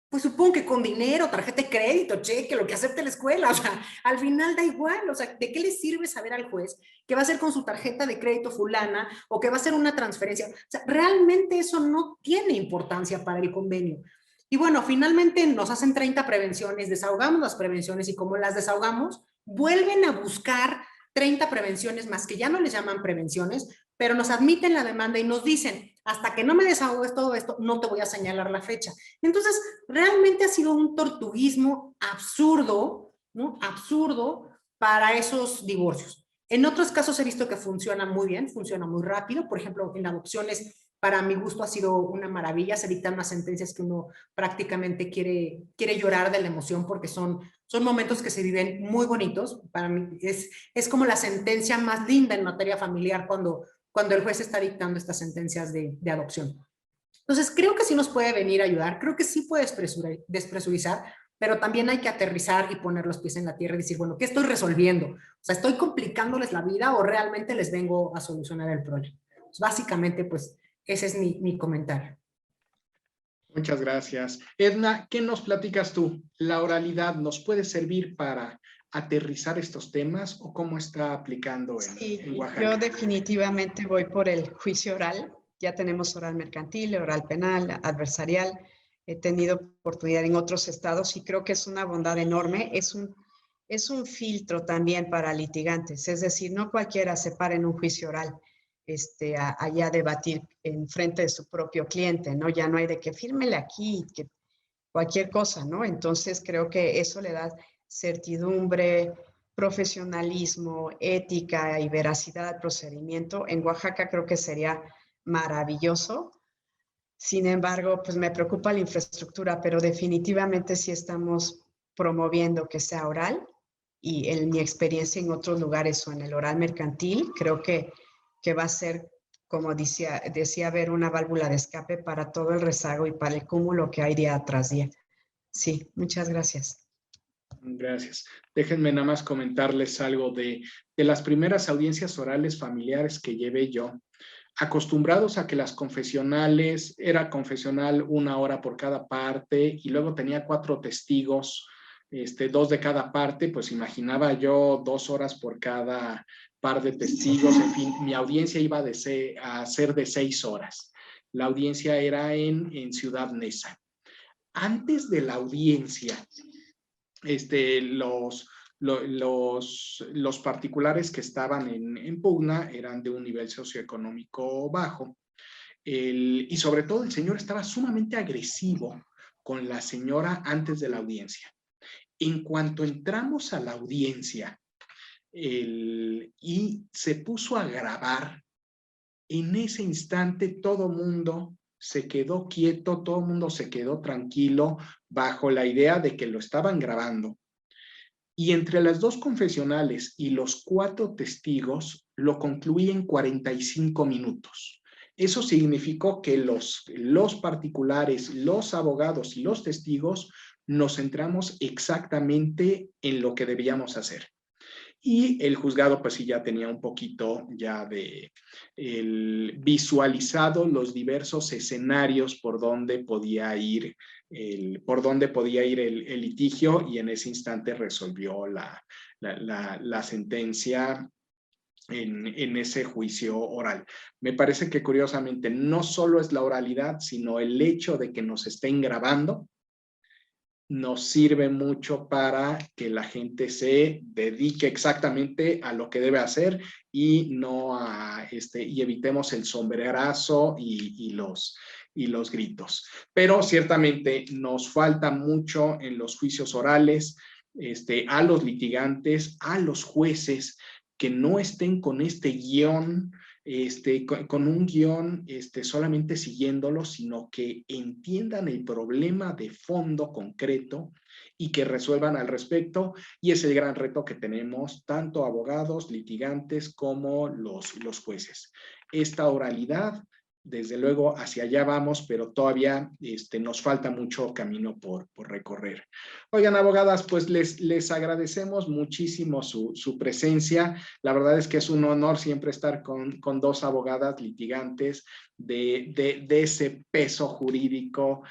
Pues supongo que con dinero, tarjeta de crédito, cheque, lo que acepte la escuela. O sea, al final da igual. O sea, ¿de qué le sirve saber al juez qué va a hacer con su tarjeta de crédito fulana o que va a hacer una transferencia? O sea, realmente eso no tiene importancia para el convenio. Y bueno, finalmente nos hacen 30 prevenciones, desahogamos las prevenciones y como las desahogamos, vuelven a buscar 30 prevenciones más que ya no les llaman prevenciones, pero nos admiten la demanda y nos dicen, hasta que no me desahogues todo esto, no te voy a señalar la fecha. Entonces, realmente ha sido un tortuguismo absurdo, ¿no? Absurdo, para esos divorcios. En otros casos he visto que funciona muy bien, funciona muy rápido. Por ejemplo, en adopciones, para mi gusto ha sido una maravilla. Se dictan unas sentencias que uno prácticamente quiere llorar de la emoción porque son momentos que se viven muy bonitos. Para mí es como la sentencia más linda en materia familiar cuando el juez está dictando estas sentencias de adopción. Entonces, creo que sí nos puede venir a ayudar, creo que sí puede despresurizar, pero también hay que aterrizar y poner los pies en la tierra y decir, bueno, ¿qué estoy resolviendo? O sea, ¿estoy complicándoles la vida o realmente les vengo a solucionar el problema? Pues básicamente, pues, ese es mi comentario. Muchas gracias. Edna, ¿qué nos platicas tú? ¿La oralidad nos puede servir para aterrizar estos temas o cómo está aplicando en Oaxaca? Yo definitivamente voy por el juicio oral. Ya tenemos oral mercantil, oral penal, adversarial. He tenido oportunidad en otros estados y creo que es una bondad enorme. Es un filtro también para litigantes. Es decir, no cualquiera se para en un juicio oral allá a debatir en frente de su propio cliente, ¿no? Ya no hay de que fírmele aquí, que cualquier cosa, ¿no? Entonces creo que eso le da certidumbre, profesionalismo, ética y veracidad al procedimiento. En Oaxaca creo que sería maravilloso. Sin embargo, pues me preocupa la infraestructura, pero definitivamente sí estamos promoviendo que sea oral y en mi experiencia en otros lugares o en el oral mercantil, creo que va a ser, como decía ver una válvula de escape para todo el rezago y para el cúmulo que hay día tras día. Sí, muchas gracias. Gracias. Déjenme nada más comentarles algo de las primeras audiencias orales familiares que llevé yo. Acostumbrados a que las confesionales, era confesional 1 hora por cada parte y luego tenía 4 testigos, 2 de cada parte, pues imaginaba yo 2 horas por cada par de testigos. En fin, mi audiencia iba a ser de 6 horas. La audiencia era en Ciudad Neza. Antes de la audiencia, los particulares que estaban en pugna eran de un nivel socioeconómico bajo. Y sobre todo el señor estaba sumamente agresivo con la señora antes de la audiencia. En cuanto entramos a la audiencia y se puso a grabar, en ese instante todo mundo se quedó quieto, todo mundo se quedó tranquilo bajo la idea de que lo estaban grabando. Y entre las 2 confesionales y los 4 testigos lo concluí en 45 minutos. Eso significó que los particulares, los abogados y los testigos nos centramos exactamente en lo que debíamos hacer. Y el juzgado pues sí ya tenía un poquito ya de visualizado los diversos escenarios por donde podía ir el litigio, y en ese instante resolvió la sentencia en ese juicio oral. Me parece que curiosamente no solo es la oralidad, sino el hecho de que nos estén grabando nos sirve mucho para que la gente se dedique exactamente a lo que debe hacer y no y evitemos el sombrerazo y los gritos. Pero ciertamente nos falta mucho en los juicios orales, a los litigantes, a los jueces, que no estén con este guión, con un guión solamente siguiéndolo, sino que entiendan el problema de fondo concreto y que resuelvan al respecto. Y es el gran reto que tenemos tanto abogados, litigantes como los jueces. Esta oralidad, desde luego hacia allá vamos, pero todavía nos falta mucho camino por recorrer. Oigan, abogadas, pues les agradecemos muchísimo su presencia. La verdad es que es un honor siempre estar con 2 abogadas litigantes de ese peso jurídico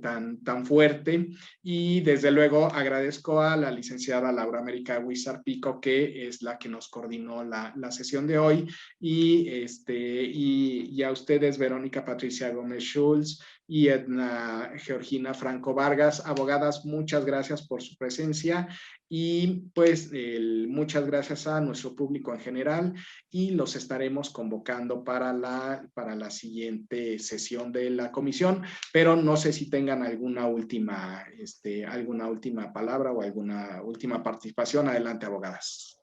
tan fuerte. Y desde luego agradezco a la licenciada Laura América Huizar Pico, que es la que nos coordinó la sesión de hoy, y a ustedes, Verónica Patricia Gómez Schultz, y Edna Georgina Franco Vargas. Abogadas, muchas gracias por su presencia y pues muchas gracias a nuestro público en general y los estaremos convocando para la siguiente sesión de la comisión, pero no sé si tengan alguna última palabra o alguna última participación. Adelante, abogadas.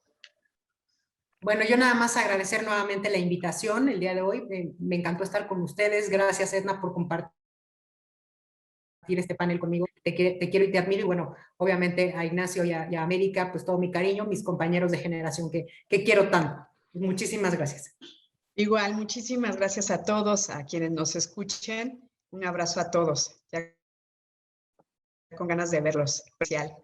Bueno, yo nada más agradecer nuevamente la invitación el día de hoy. Me encantó estar con ustedes. Gracias, Edna, por compartir este panel conmigo. Te quiero y te admiro. Y bueno, obviamente a Ignacio y a América, pues todo mi cariño, mis compañeros de generación que quiero tanto. Muchísimas gracias. Igual, muchísimas gracias a todos, a quienes nos escuchen. Un abrazo a todos. Ya con ganas de verlos. Especial.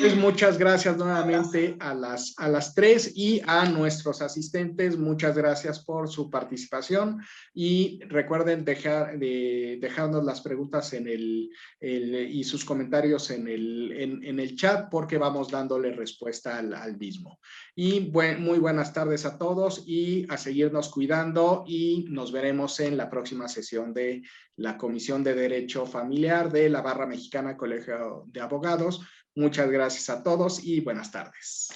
Pues muchas gracias nuevamente a las tres y a nuestros asistentes. Muchas gracias por su participación y recuerden dejarnos las preguntas y sus comentarios en el chat porque vamos dándole respuesta al mismo. Y muy buenas tardes a todos y a seguirnos cuidando y nos veremos en la próxima sesión de la Comisión de Derecho Familiar de la Barra Mexicana Colegio de Abogados. Muchas gracias a todos y buenas tardes.